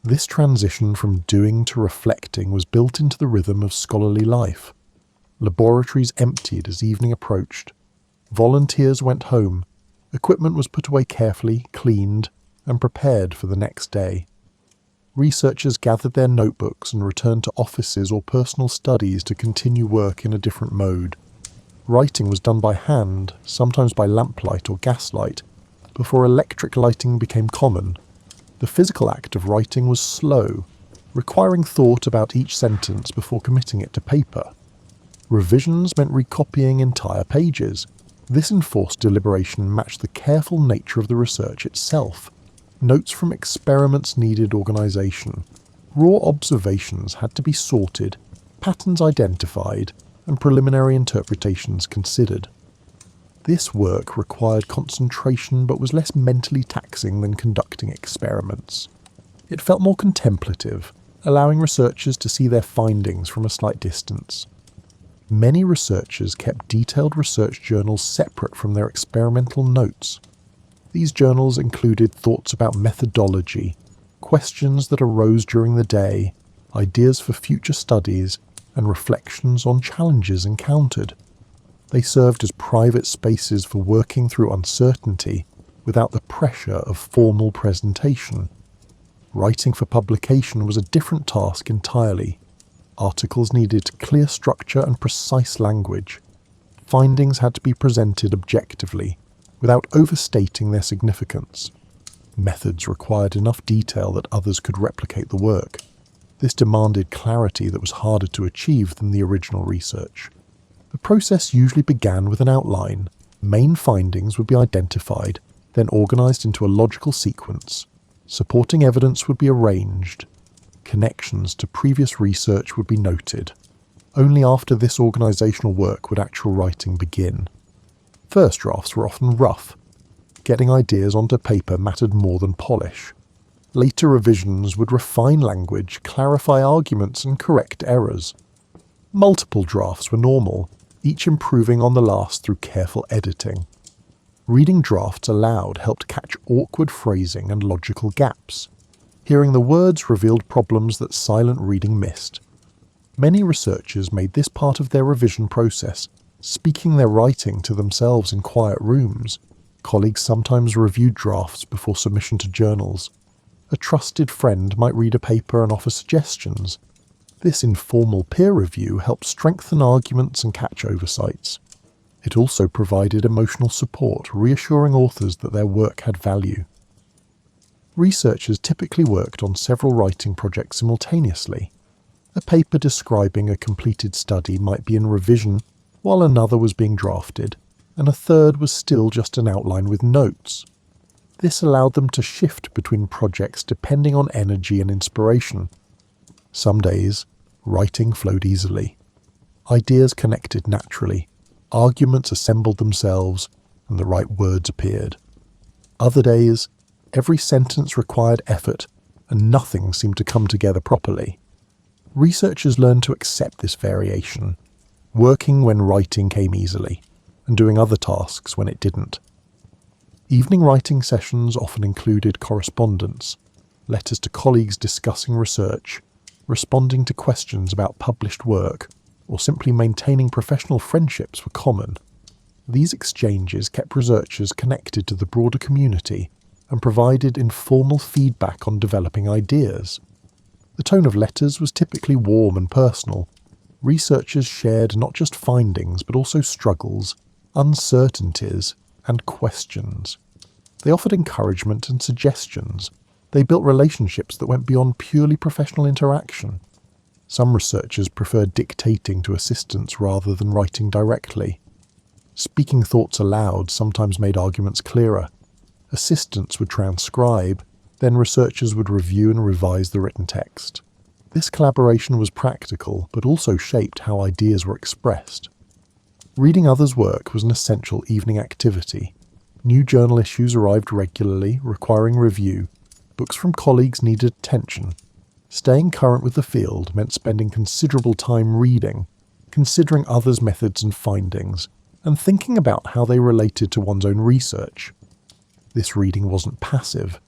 This transition from doing to reflecting was built into the rhythm of scholarly life. Laboratories emptied as evening approached. Volunteers went home. Equipment was put away carefully, cleaned, and prepared for the next day. Researchers gathered their notebooks and returned to offices or personal studies to continue work in a different mode. Writing was done by hand, sometimes by lamplight or gaslight, before electric lighting became common. The physical act of writing was slow, requiring thought about each sentence before committing it to paper. Revisions meant recopying entire pages. This enforced deliberation matched the careful nature of the research itself. Notes from experiments needed organisation. Raw observations had to be sorted, patterns identified, and preliminary interpretations considered. This work required concentration but was less mentally taxing than conducting experiments. It felt more contemplative, allowing researchers to see their findings from a slight distance. Many researchers kept detailed research journals separate from their experimental notes. These journals included thoughts about methodology, questions that arose during the day, ideas for future studies, and reflections on challenges encountered. They served as private spaces for working through uncertainty without the pressure of formal presentation. Writing for publication was a different task entirely. Articles needed clear structure and precise language. Findings had to be presented objectively, without overstating their significance. Methods required enough detail that others could replicate the work. This demanded clarity that was harder to achieve than the original research. The process usually began with an outline. Main findings would be identified, then organised into a logical sequence. Supporting evidence would be arranged. Connections to previous research would be noted. Only after this organisational work would actual writing begin. First drafts were often rough. Getting ideas onto paper mattered more than polish. Later revisions would refine language, clarify arguments, and correct errors. Multiple drafts were normal, each improving on the last through careful editing. Reading drafts aloud helped catch awkward phrasing and logical gaps. Hearing the words revealed problems that silent reading missed. Many researchers made this part of their revision process, speaking their writing to themselves in quiet rooms. Colleagues sometimes reviewed drafts before submission to journals. A trusted friend might read a paper and offer suggestions. This informal peer review helped strengthen arguments and catch oversights. It also provided emotional support, reassuring authors that their work had value. Researchers typically worked on several writing projects simultaneously. A paper describing a completed study might be in revision while another was being drafted, and a third was still just an outline with notes. This allowed them to shift between projects depending on energy and inspiration. Some days, writing flowed easily. Ideas connected naturally, arguments assembled themselves, and the right words appeared. Other days, every sentence required effort, and nothing seemed to come together properly. Researchers learned to accept this variation, working when writing came easily, and doing other tasks when it didn't. Evening writing sessions often included correspondence, letters to colleagues discussing research, responding to questions about published work, or simply maintaining professional friendships were common. These exchanges kept researchers connected to the broader community and provided informal feedback on developing ideas. The tone of letters was typically warm and personal. Researchers shared not just findings but also struggles, uncertainties, and questions. They offered encouragement and suggestions. They built relationships that went beyond purely professional interaction. Some researchers preferred dictating to assistants rather than writing directly. Speaking thoughts aloud sometimes made arguments clearer. Assistants would transcribe, then researchers would review and revise the written text. This collaboration was practical, but also shaped how ideas were expressed. Reading others' work was an essential evening activity. New journal issues arrived regularly, requiring review. Books from colleagues needed attention. Staying current with the field meant spending considerable time reading, considering others' methods and findings, and thinking about how they related to one's own research. This reading wasn't passive.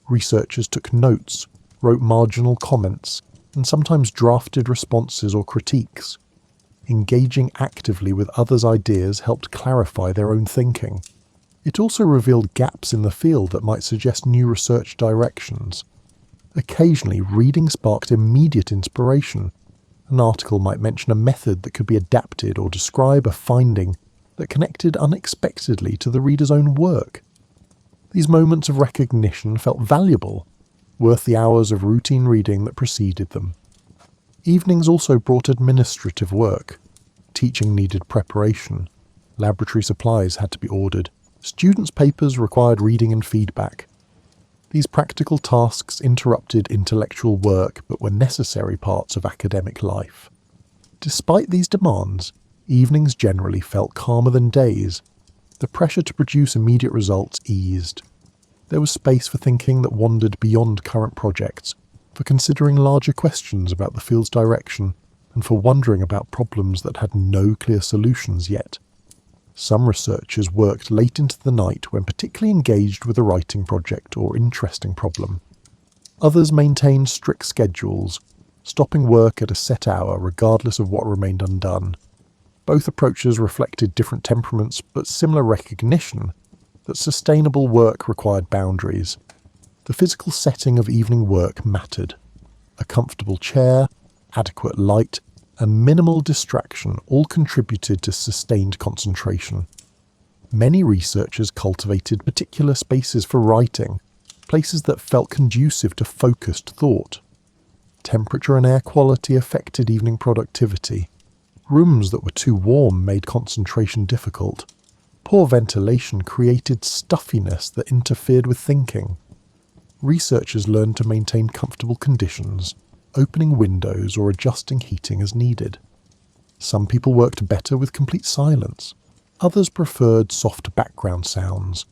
Researchers took notes, wrote marginal comments, and sometimes drafted responses or critiques. Engaging actively with others' ideas helped clarify their own thinking. It also revealed gaps in the field that might suggest new research directions. Occasionally, reading sparked immediate inspiration. An article might mention a method that could be adapted or describe a finding that connected unexpectedly to the reader's own work. These moments of recognition felt valuable, worth the hours of routine reading that preceded them. Evenings also brought administrative work. Teaching needed preparation. Laboratory supplies had to be ordered. Students' papers required reading and feedback. These practical tasks interrupted intellectual work but were necessary parts of academic life. Despite these demands, evenings generally felt calmer than days. The pressure to produce immediate results eased. There was space for thinking that wandered beyond current projects, for considering larger questions about the field's direction, and for wondering about problems that had no clear solutions yet. Some researchers worked late into the night when particularly engaged with a writing project or interesting problem. Others maintained strict schedules, stopping work at a set hour regardless of what remained undone. Both approaches reflected different temperaments but similar recognition that sustainable work required boundaries. The physical setting of evening work mattered. A comfortable chair, adequate light, and minimal distraction all contributed to sustained concentration. Many researchers cultivated particular spaces for writing, places that felt conducive to focused thought. Temperature and air quality affected evening productivity. Rooms that were too warm made concentration difficult. Poor ventilation created stuffiness that interfered with thinking. Researchers learned to maintain comfortable conditions, opening windows or adjusting heating as needed. Some people worked better with complete silence. Others preferred soft background sounds.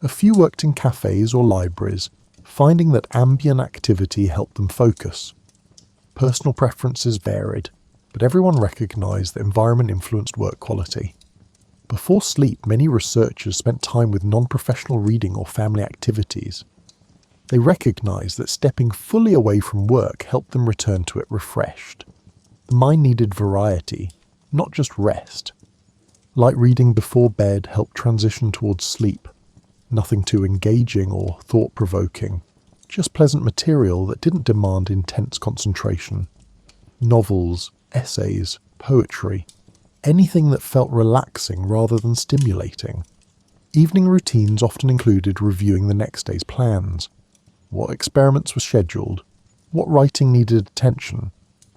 A few worked in cafes or libraries, finding that ambient activity helped them focus. Personal preferences varied, but everyone recognized that environment influenced work quality. Before sleep, many researchers spent time with non-professional reading or family activities. They recognized that stepping fully away from work helped them return to it refreshed. The mind needed variety, not just rest. Light reading before bed helped transition towards sleep. Nothing too engaging or thought-provoking, just pleasant material that didn't demand intense concentration. Novels, essays, poetry, anything that felt relaxing rather than stimulating. Evening routines often included reviewing the next day's plans. What experiments were scheduled? What writing needed attention?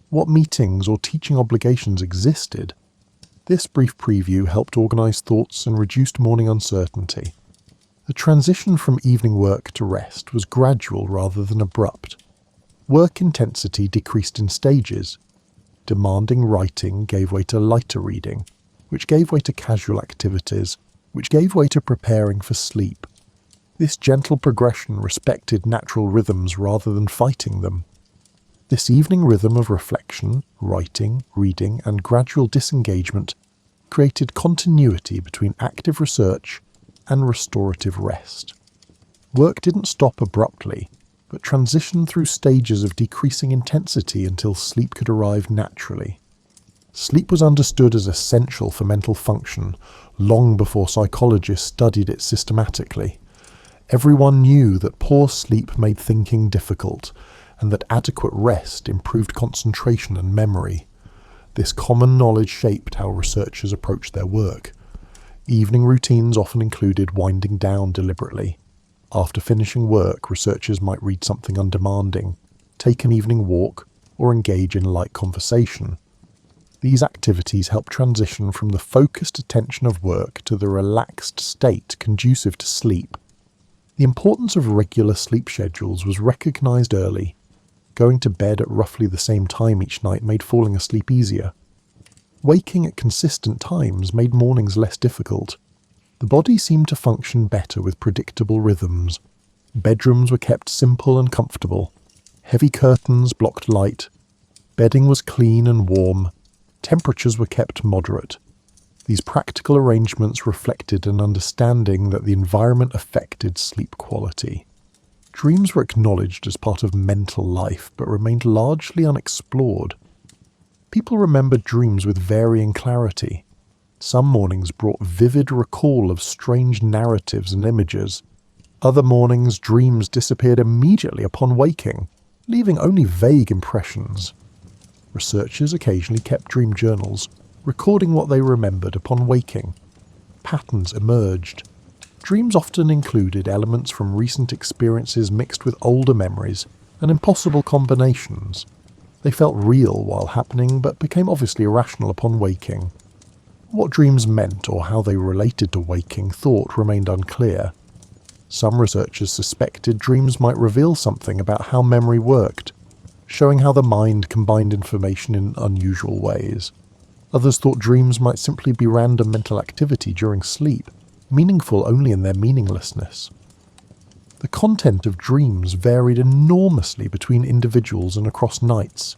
What meetings or teaching obligations existed? This brief preview helped organize thoughts and reduced morning uncertainty. The transition from evening work to rest was gradual rather than abrupt. Work intensity decreased in stages. Demanding writing gave way to lighter reading, which gave way to casual activities, which gave way to preparing for sleep. This gentle progression respected natural rhythms rather than fighting them. This evening rhythm of reflection, writing, reading, and gradual disengagement created continuity between active research and restorative rest. Work didn't stop abruptly, but transitioned through stages of decreasing intensity until sleep could arrive naturally. Sleep was understood as essential for mental function long before psychologists studied it systematically. Everyone knew that poor sleep made thinking difficult, and that adequate rest improved concentration and memory. This common knowledge shaped how researchers approached their work. Evening routines often included winding down deliberately. After finishing work, researchers might read something undemanding, take an evening walk, or engage in light conversation. These activities help transition from the focused attention of work to the relaxed state conducive to sleep. The importance of regular sleep schedules was recognized early. Going to bed at roughly the same time each night made falling asleep easier. Waking at consistent times made mornings less difficult. The body seemed to function better with predictable rhythms. Bedrooms were kept simple and comfortable. Heavy curtains blocked light. Bedding was clean and warm. Temperatures were kept moderate. These practical arrangements reflected an understanding that the environment affected sleep quality. Dreams were acknowledged as part of mental life, but remained largely unexplored. People remembered dreams with varying clarity. Some mornings brought vivid recall of strange narratives and images. Other mornings, dreams disappeared immediately upon waking, leaving only vague impressions. Researchers occasionally kept dream journals, recording what they remembered upon waking. Patterns emerged. Dreams often included elements from recent experiences mixed with older memories and impossible combinations. They felt real while happening, but became obviously irrational upon waking. What dreams meant or how they related to waking thought remained unclear. Some researchers suspected dreams might reveal something about how memory worked, showing how the mind combined information in unusual ways. Others thought dreams might simply be random mental activity during sleep, meaningful only in their meaninglessness. The content of dreams varied enormously between individuals and across nights.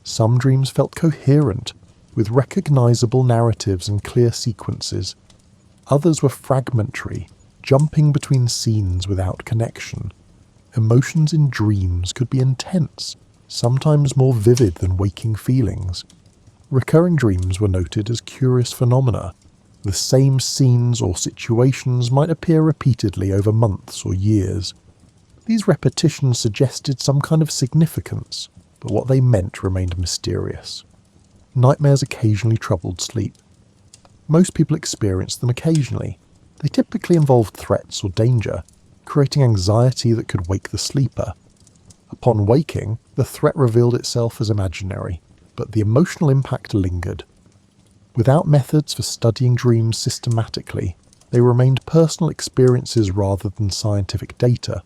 Some dreams felt coherent, with recognizable narratives and clear sequences. Others were fragmentary, jumping between scenes without connection. Emotions in dreams could be intense, sometimes more vivid than waking feelings. Recurring dreams were noted as curious phenomena. The same scenes or situations might appear repeatedly over months or years. These repetitions suggested some kind of significance, but what they meant remained mysterious. Nightmares occasionally troubled sleep. Most people experienced them occasionally. They typically involved threats or danger, creating anxiety that could wake the sleeper. Upon waking, the threat revealed itself as imaginary, but the emotional impact lingered. Without methods for studying dreams systematically, they remained personal experiences rather than scientific data.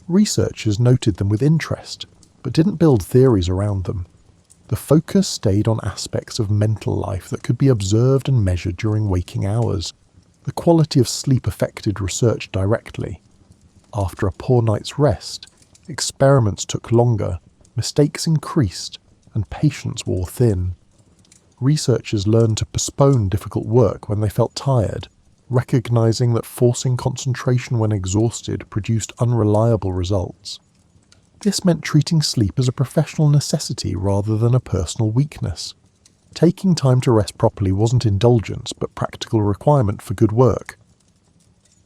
Researchers noted them with interest, but didn't build theories around them. The focus stayed on aspects of mental life that could be observed and measured during waking hours. The quality of sleep affected research directly. After a poor night's rest, experiments took longer, mistakes increased, and patience wore thin. Researchers learned to postpone difficult work when they felt tired, recognizing that forcing concentration when exhausted produced unreliable results. This meant treating sleep as a professional necessity rather than a personal weakness. Taking time to rest properly wasn't indulgence, but practical requirement for good work.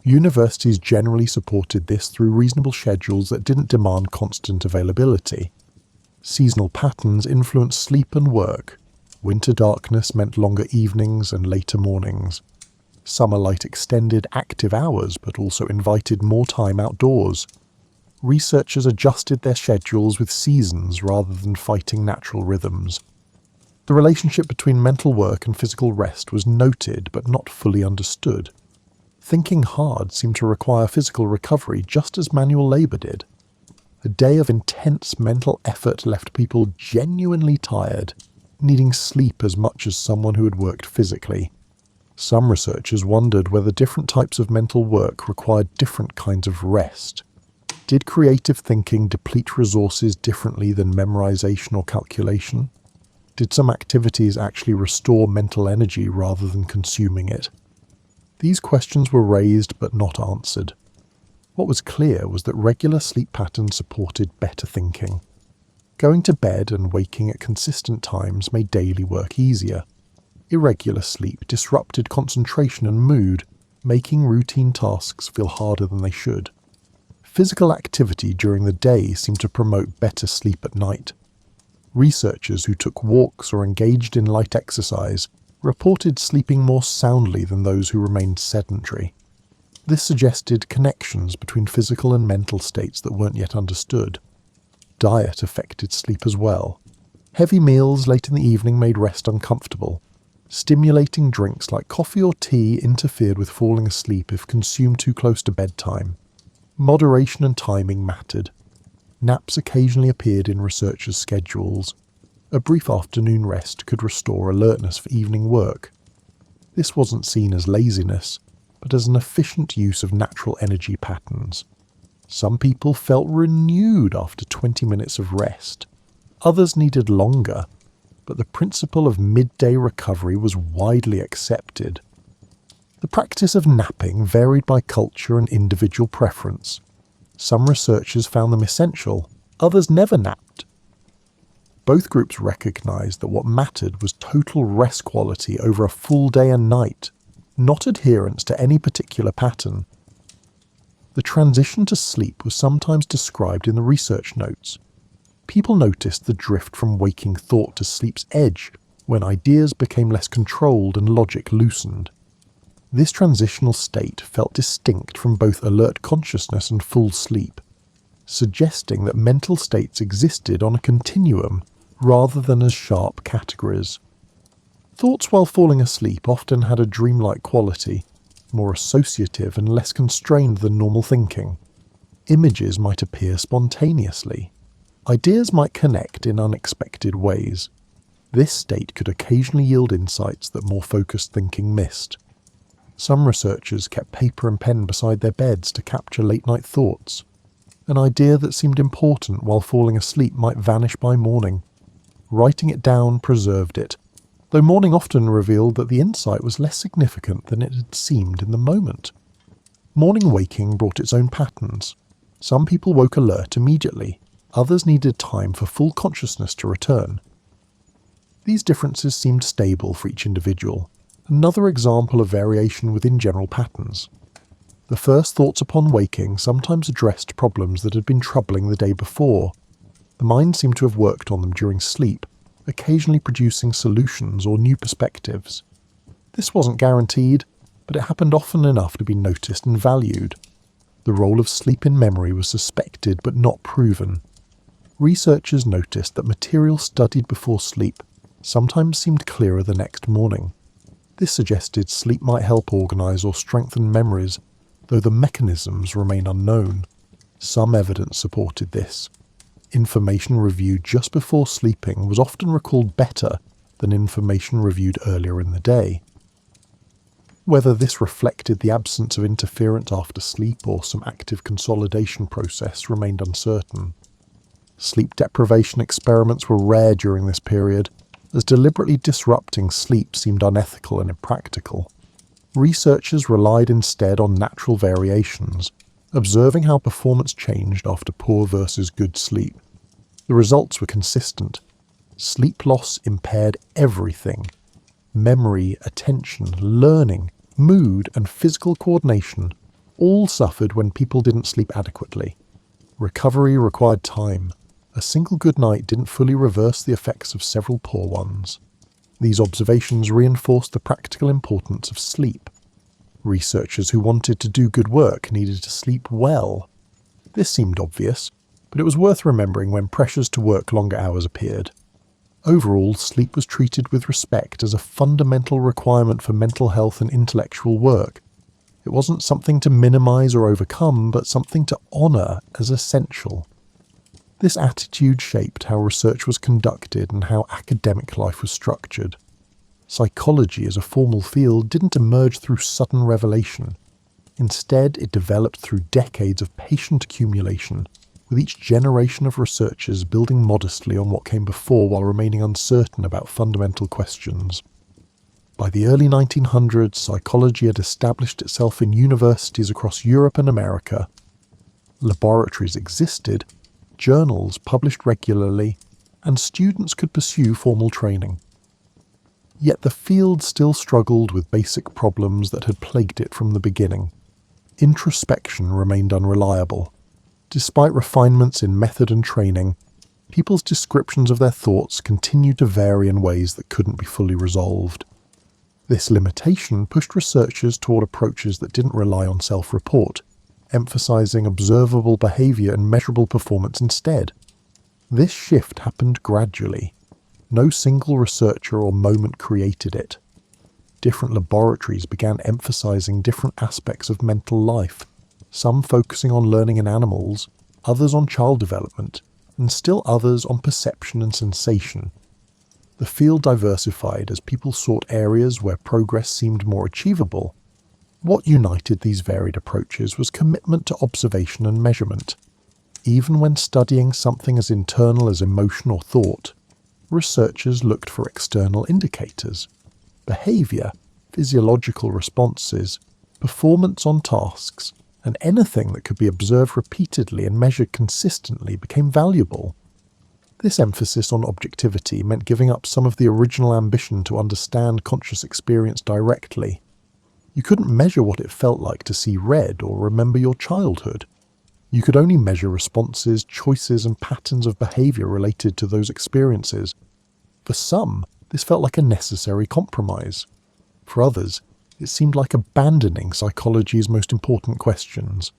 Universities generally supported this through reasonable schedules that didn't demand constant availability. Seasonal patterns influenced sleep and work. Winter darkness meant longer evenings and later mornings. Summer light extended active hours but also invited more time outdoors. Researchers adjusted their schedules with seasons rather than fighting natural rhythms. The relationship between mental work and physical rest was noted but not fully understood. Thinking hard seemed to require physical recovery just as manual labour did. A day of intense mental effort left people genuinely tired, needing sleep as much as someone who had worked physically. Some researchers wondered whether different types of mental work required different kinds of rest. Did creative thinking deplete resources differently than memorization or calculation? Did some activities actually restore mental energy rather than consuming it? These questions were raised but not answered. What was clear was that regular sleep patterns supported better thinking. Going to bed and waking at consistent times made daily work easier. Irregular sleep disrupted concentration and mood, making routine tasks feel harder than they should. Physical activity during the day seemed to promote better sleep at night. Researchers who took walks or engaged in light exercise reported sleeping more soundly than those who remained sedentary. This suggested connections between physical and mental states that weren't yet understood. Diet affected sleep as well. Heavy meals late in the evening made rest uncomfortable. Stimulating drinks like coffee or tea interfered with falling asleep if consumed too close to bedtime. Moderation and timing mattered. Naps occasionally appeared in researchers' schedules. a brief afternoon rest could restore alertness for evening work. This wasn't seen as laziness, but as an efficient use of natural energy patterns. Some people felt renewed after 20 minutes of rest. Others needed longer, but the principle of midday recovery was widely accepted. The practice of napping varied by culture and individual preference. Some researchers found them essential, others never napped. Both groups recognised that what mattered was total rest quality over a full day and night, not adherence to any particular pattern. The transition to sleep was sometimes described in the research notes. People noticed the drift from waking thought to sleep's edge when ideas became less controlled and logic loosened. This transitional state felt distinct from both alert consciousness and full sleep, suggesting that mental states existed on a continuum rather than as sharp categories. Thoughts while falling asleep often had a dreamlike quality, more associative and less constrained than normal thinking. Images might appear spontaneously. Ideas might connect in unexpected ways. This state could occasionally yield insights that more focused thinking missed. Some researchers kept paper and pen beside their beds to capture late-night thoughts. An idea that seemed important while falling asleep might vanish by morning. Writing it down preserved it, though morning often revealed that the insight was less significant than it had seemed in the moment. Morning waking brought its own patterns. Some people woke alert immediately, others needed time for full consciousness to return. These differences seemed stable for each individual, another example of variation within general patterns. The first thoughts upon waking sometimes addressed problems that had been troubling the day before. The mind seemed to have worked on them during sleep, occasionally producing solutions or new perspectives. This wasn't guaranteed, but it happened often enough to be noticed and valued. The role of sleep in memory was suspected but not proven. Researchers noticed that material studied before sleep sometimes seemed clearer the next morning. This suggested sleep might help organise or strengthen memories, though the mechanisms remain unknown. Some evidence supported this. Information reviewed just before sleeping was often recalled better than information reviewed earlier in the day. Whether this reflected the absence of interference after sleep or some active consolidation process remained uncertain. Sleep deprivation experiments were rare during this period, as deliberately disrupting sleep seemed unethical and impractical. Researchers relied instead on natural variations, observing how performance changed after poor versus good sleep. The results were consistent. Sleep loss impaired everything: memory, attention, learning, mood, and physical coordination all suffered when people didn't sleep adequately. Recovery required time. A single good night didn't fully reverse the effects of several poor ones. These observations reinforced the practical importance of sleep. Researchers who wanted to do good work needed to sleep well. This seemed obvious, but it was worth remembering when pressures to work longer hours appeared. Overall, sleep was treated with respect as a fundamental requirement for mental health and intellectual work. It wasn't something to minimize or overcome, but something to honor as essential. This attitude shaped how research was conducted and how academic life was structured. Psychology as a formal field didn't emerge through sudden revelation. Instead, it developed through decades of patient accumulation, with each generation of researchers building modestly on what came before while remaining uncertain about fundamental questions. By the early 1900s, psychology had established itself in universities across Europe and America. Laboratories existed, journals published regularly, and students could pursue formal training. Yet the field still struggled with basic problems that had plagued it from the beginning. Introspection remained unreliable. Despite refinements in method and training, people's descriptions of their thoughts continued to vary in ways that couldn't be fully resolved. This limitation pushed researchers toward approaches that didn't rely on self-report, emphasizing observable behavior and measurable performance instead. This shift happened gradually. No single researcher or moment created it. Different laboratories began emphasizing different aspects of mental life, some focusing on learning in animals, others on child development, and still others on perception and sensation. The field diversified as people sought areas where progress seemed more achievable. What united these varied approaches was commitment to observation and measurement. Even when studying something as internal as emotion or thought, researchers looked for external indicators. Behavior, physiological responses, performance on tasks, and anything that could be observed repeatedly and measured consistently became valuable. This emphasis on objectivity meant giving up some of the original ambition to understand conscious experience directly. You couldn't measure what it felt like to see red or remember your childhood. You could only measure responses, choices, and patterns of behavior related to those experiences. For some, this felt like a necessary compromise. For others, it seemed like abandoning psychology's most important questions.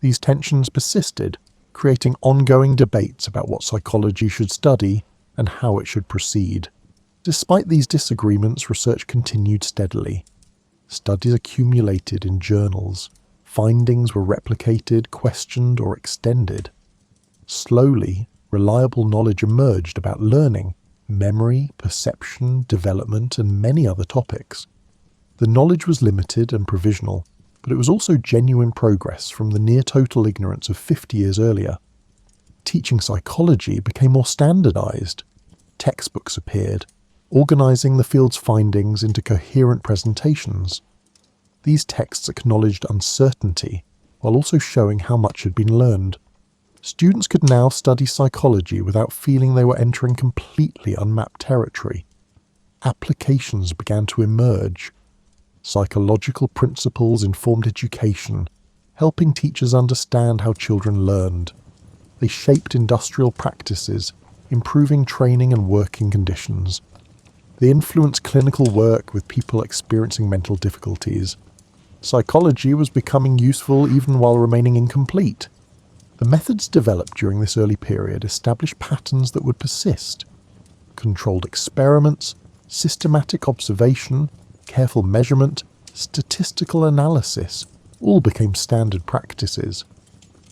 These tensions persisted, creating ongoing debates about what psychology should study and how it should proceed. Despite these disagreements, research continued steadily. Studies accumulated in journals. Findings were replicated, questioned, or extended. Slowly, reliable knowledge emerged about learning, memory, perception, development, and many other topics. The knowledge was limited and provisional, but it was also genuine progress from the near-total ignorance of 50 years earlier. Teaching psychology became more standardized. Textbooks appeared, organizing the field's findings into coherent presentations. These texts acknowledged uncertainty, while also showing how much had been learned. Students could now study psychology without feeling they were entering completely unmapped territory. Applications began to emerge. Psychological principles informed education, helping teachers understand how children learned. They shaped industrial practices, improving training and working conditions. They influenced clinical work with people experiencing mental difficulties. Psychology was becoming useful even while remaining incomplete. The methods developed during this early period established patterns that would persist. Controlled experiments, systematic observation, careful measurement, statistical analysis all became standard practices.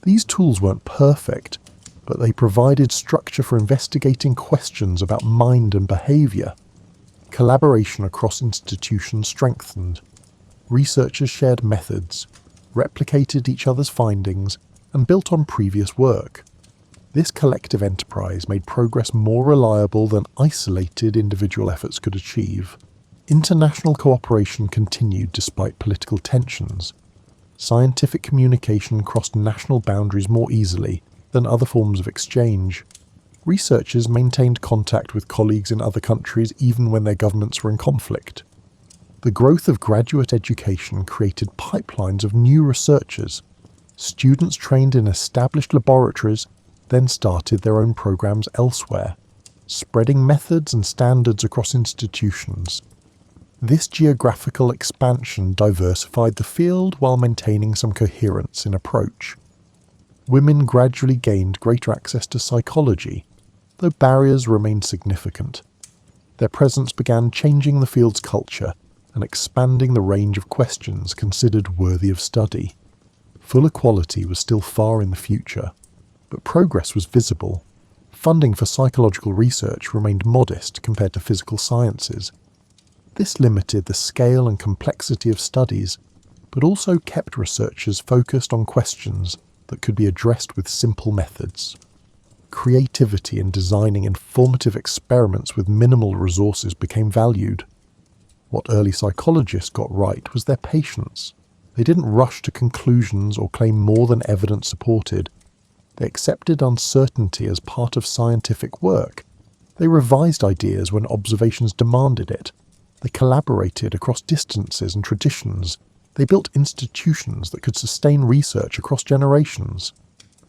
These tools weren't perfect, but they provided structure for investigating questions about mind and behavior. Collaboration across institutions strengthened. Researchers shared methods, replicated each other's findings, and built on previous work. This collective enterprise made progress more reliable than isolated individual efforts could achieve. International cooperation continued despite political tensions. Scientific communication crossed national boundaries more easily than other forms of exchange. Researchers maintained contact with colleagues in other countries even when their governments were in conflict. The growth of graduate education created pipelines of new researchers. Students trained in established laboratories then started their own programs elsewhere, spreading methods and standards across institutions. This geographical expansion diversified the field while maintaining some coherence in approach. Women gradually gained greater access to psychology, though barriers remained significant. Their presence began changing the field's culture and expanding the range of questions considered worthy of study. Full equality was still far in the future, but progress was visible. Funding for psychological research remained modest compared to physical sciences. This limited the scale and complexity of studies, but also kept researchers focused on questions that could be addressed with simple methods. Creativity in designing informative experiments with minimal resources became valued. What early psychologists got right was their patience. They didn't rush to conclusions or claim more than evidence supported. They accepted uncertainty as part of scientific work. They revised ideas when observations demanded it. They collaborated across distances and traditions. They built institutions that could sustain research across generations.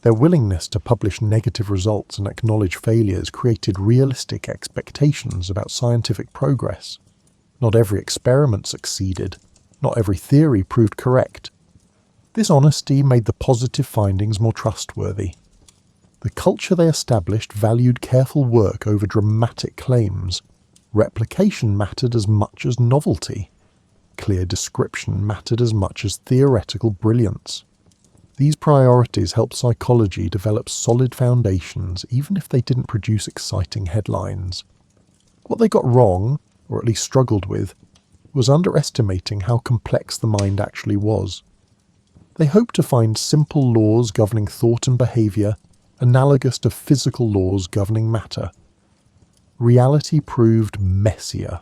Their willingness to publish negative results and acknowledge failures created realistic expectations about scientific progress. Not every experiment succeeded. Not every theory proved correct. This honesty made the positive findings more trustworthy. The culture they established valued careful work over dramatic claims. Replication mattered as much as novelty. Clear description mattered as much as theoretical brilliance. These priorities helped psychology develop solid foundations even if they didn't produce exciting headlines. What they got wrong, or at least struggled with, was underestimating how complex the mind actually was. They hoped to find simple laws governing thought and behaviour, analogous to physical laws governing matter. Reality proved messier.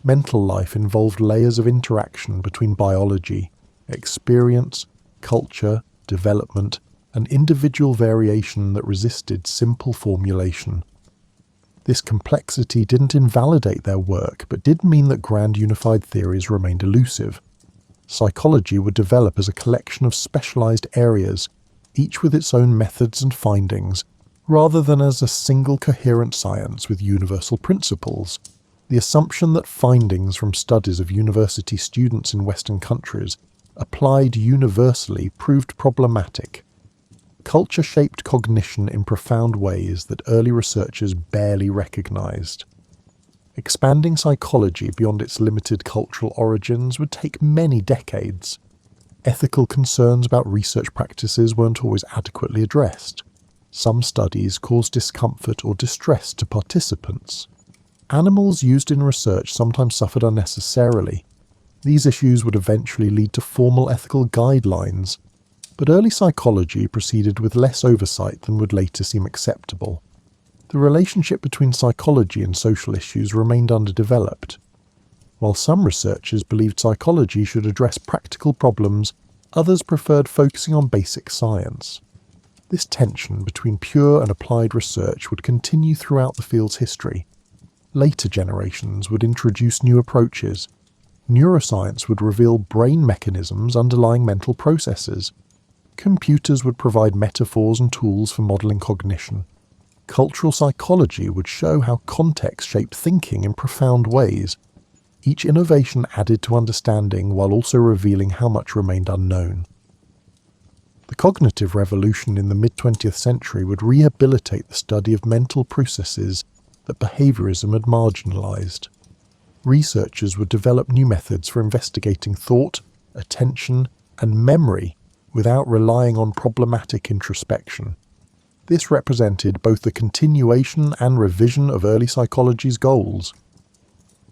Mental life involved layers of interaction between biology, experience, culture, development, and individual variation that resisted simple formulation. This complexity didn't invalidate their work, but did mean that grand unified theories remained elusive. Psychology would develop as a collection of specialized areas, each with its own methods and findings, rather than as a single coherent science with universal principles. The assumption that findings from studies of university students in Western countries applied universally proved problematic. Culture shaped cognition in profound ways that early researchers barely recognized. Expanding psychology beyond its limited cultural origins would take many decades. Ethical concerns about research practices weren't always adequately addressed. Some studies caused discomfort or distress to participants. Animals used in research sometimes suffered unnecessarily. These issues would eventually lead to formal ethical guidelines, but early psychology proceeded with less oversight than would later seem acceptable. The relationship between psychology and social issues remained underdeveloped. While some researchers believed psychology should address practical problems, others preferred focusing on basic science. This tension between pure and applied research would continue throughout the field's history. Later generations would introduce new approaches. Neuroscience would reveal brain mechanisms underlying mental processes. Computers would provide metaphors and tools for modeling cognition. Cultural psychology would show how context shaped thinking in profound ways. Each innovation added to understanding while also revealing how much remained unknown. The cognitive revolution in the mid-20th century would rehabilitate the study of mental processes that behaviorism had marginalized. Researchers would develop new methods for investigating thought, attention, and memory without relying on problematic introspection. This represented both the continuation and revision of early psychology's goals.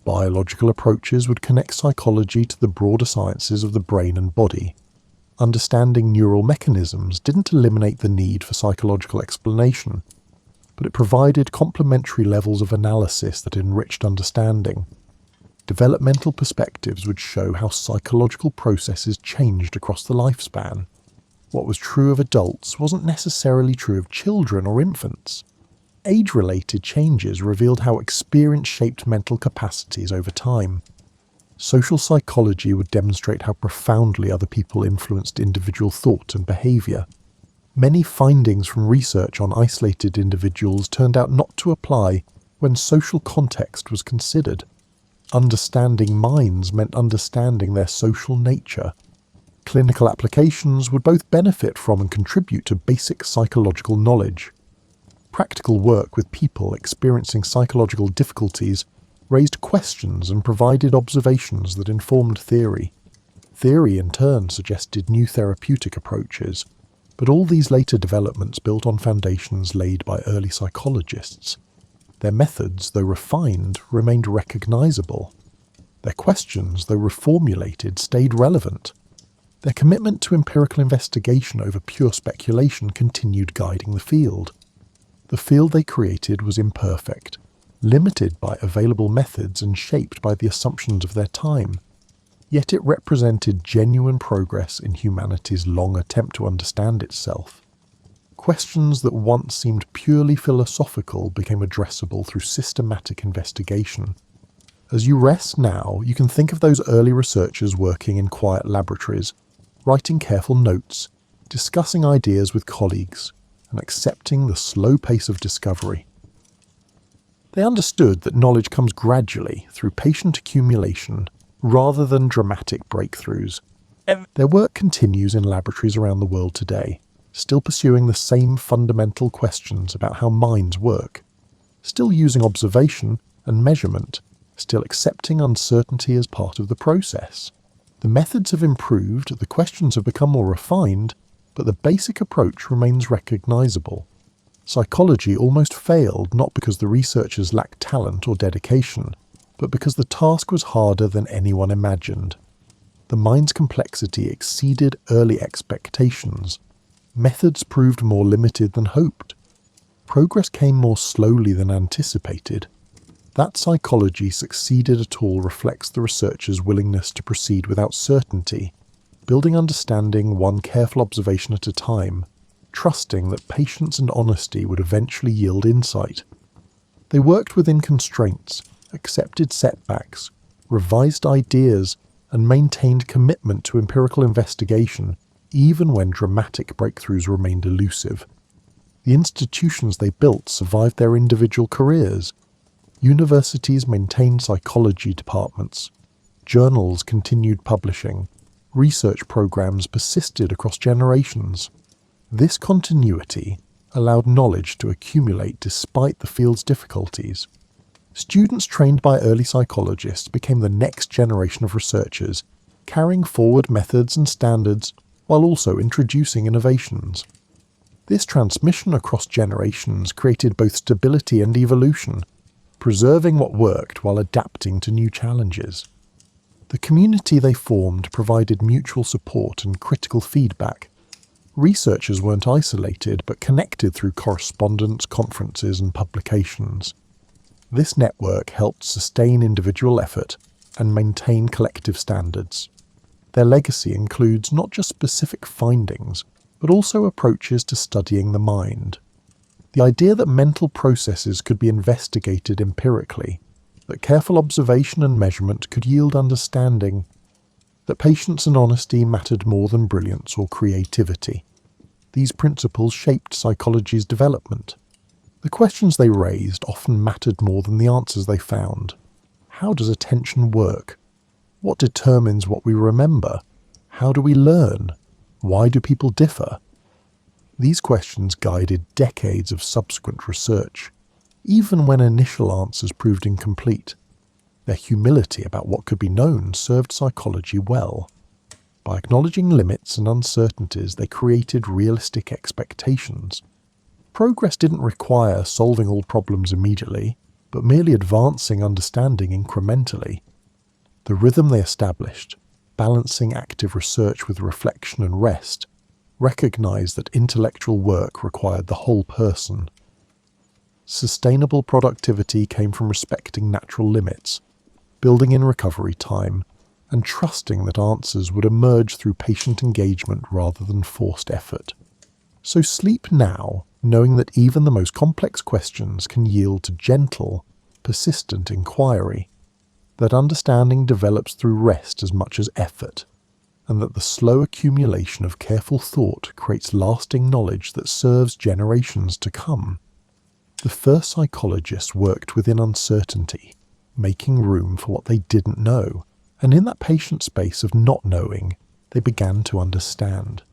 Biological approaches would connect psychology to the broader sciences of the brain and body. Understanding neural mechanisms didn't eliminate the need for psychological explanation, but it provided complementary levels of analysis that enriched understanding. Developmental perspectives would show how psychological processes changed across the lifespan. What was true of adults wasn't necessarily true of children or infants. Age-related changes revealed how experience shaped mental capacities over time. Social psychology would demonstrate how profoundly other people influenced individual thought and behavior. Many findings from research on isolated individuals turned out not to apply when social context was considered. Understanding minds meant understanding their social nature. Clinical applications would both benefit from and contribute to basic psychological knowledge. Practical work with people experiencing psychological difficulties raised questions and provided observations that informed theory. Theory, in turn, suggested new therapeutic approaches, but all these later developments built on foundations laid by early psychologists. Their methods, though refined, remained recognizable. Their questions, though reformulated, stayed relevant. Their commitment to empirical investigation over pure speculation continued guiding the field. The field they created was imperfect, limited by available methods and shaped by the assumptions of their time. Yet it represented genuine progress in humanity's long attempt to understand itself. Questions that once seemed purely philosophical became addressable through systematic investigation. As you rest now, you can think of those early researchers working in quiet laboratories, writing careful notes, discussing ideas with colleagues, and accepting the slow pace of discovery. They understood that knowledge comes gradually through patient accumulation rather than dramatic breakthroughs. Their work continues in laboratories around the world today, still pursuing the same fundamental questions about how minds work, still using observation and measurement, still accepting uncertainty as part of the process. The methods have improved, the questions have become more refined, but the basic approach remains recognizable. Psychology almost failed not because the researchers lacked talent or dedication, but because the task was harder than anyone imagined. The mind's complexity exceeded early expectations. Methods proved more limited than hoped. Progress came more slowly than anticipated. That psychology succeeded at all reflects the researchers' willingness to proceed without certainty, building understanding one careful observation at a time, trusting that patience and honesty would eventually yield insight. They worked within constraints, accepted setbacks, revised ideas, and maintained commitment to empirical investigation, even when dramatic breakthroughs remained elusive. The institutions they built survived their individual careers. Universities maintained psychology departments. Journals continued publishing. Research programs persisted across generations. This continuity allowed knowledge to accumulate despite the field's difficulties. Students trained by early psychologists became the next generation of researchers, carrying forward methods and standards while also introducing innovations. This transmission across generations created both stability and evolution, preserving what worked while adapting to new challenges. The community they formed provided mutual support and critical feedback. Researchers weren't isolated but connected through correspondence, conferences, and publications. This network helped sustain individual effort and maintain collective standards. Their legacy includes not just specific findings, but also approaches to studying the mind. The idea that mental processes could be investigated empirically, that careful observation and measurement could yield understanding, that patience and honesty mattered more than brilliance or creativity. These principles shaped psychology's development. The questions they raised often mattered more than the answers they found. How does attention work? What determines what we remember? How do we learn? Why do people differ? These questions guided decades of subsequent research, even when initial answers proved incomplete. Their humility about what could be known served psychology well. By acknowledging limits and uncertainties, they created realistic expectations. Progress didn't require solving all problems immediately, but merely advancing understanding incrementally. The rhythm they established, balancing active research with reflection and rest, recognized that intellectual work required the whole person. Sustainable productivity came from respecting natural limits, building in recovery time, and trusting that answers would emerge through patient engagement rather than forced effort. So sleep now, knowing that even the most complex questions can yield to gentle, persistent inquiry, that understanding develops through rest as much as effort, and that the slow accumulation of careful thought creates lasting knowledge that serves generations to come. The first psychologists worked within uncertainty, making room for what they didn't know, and in that patient space of not knowing, they began to understand.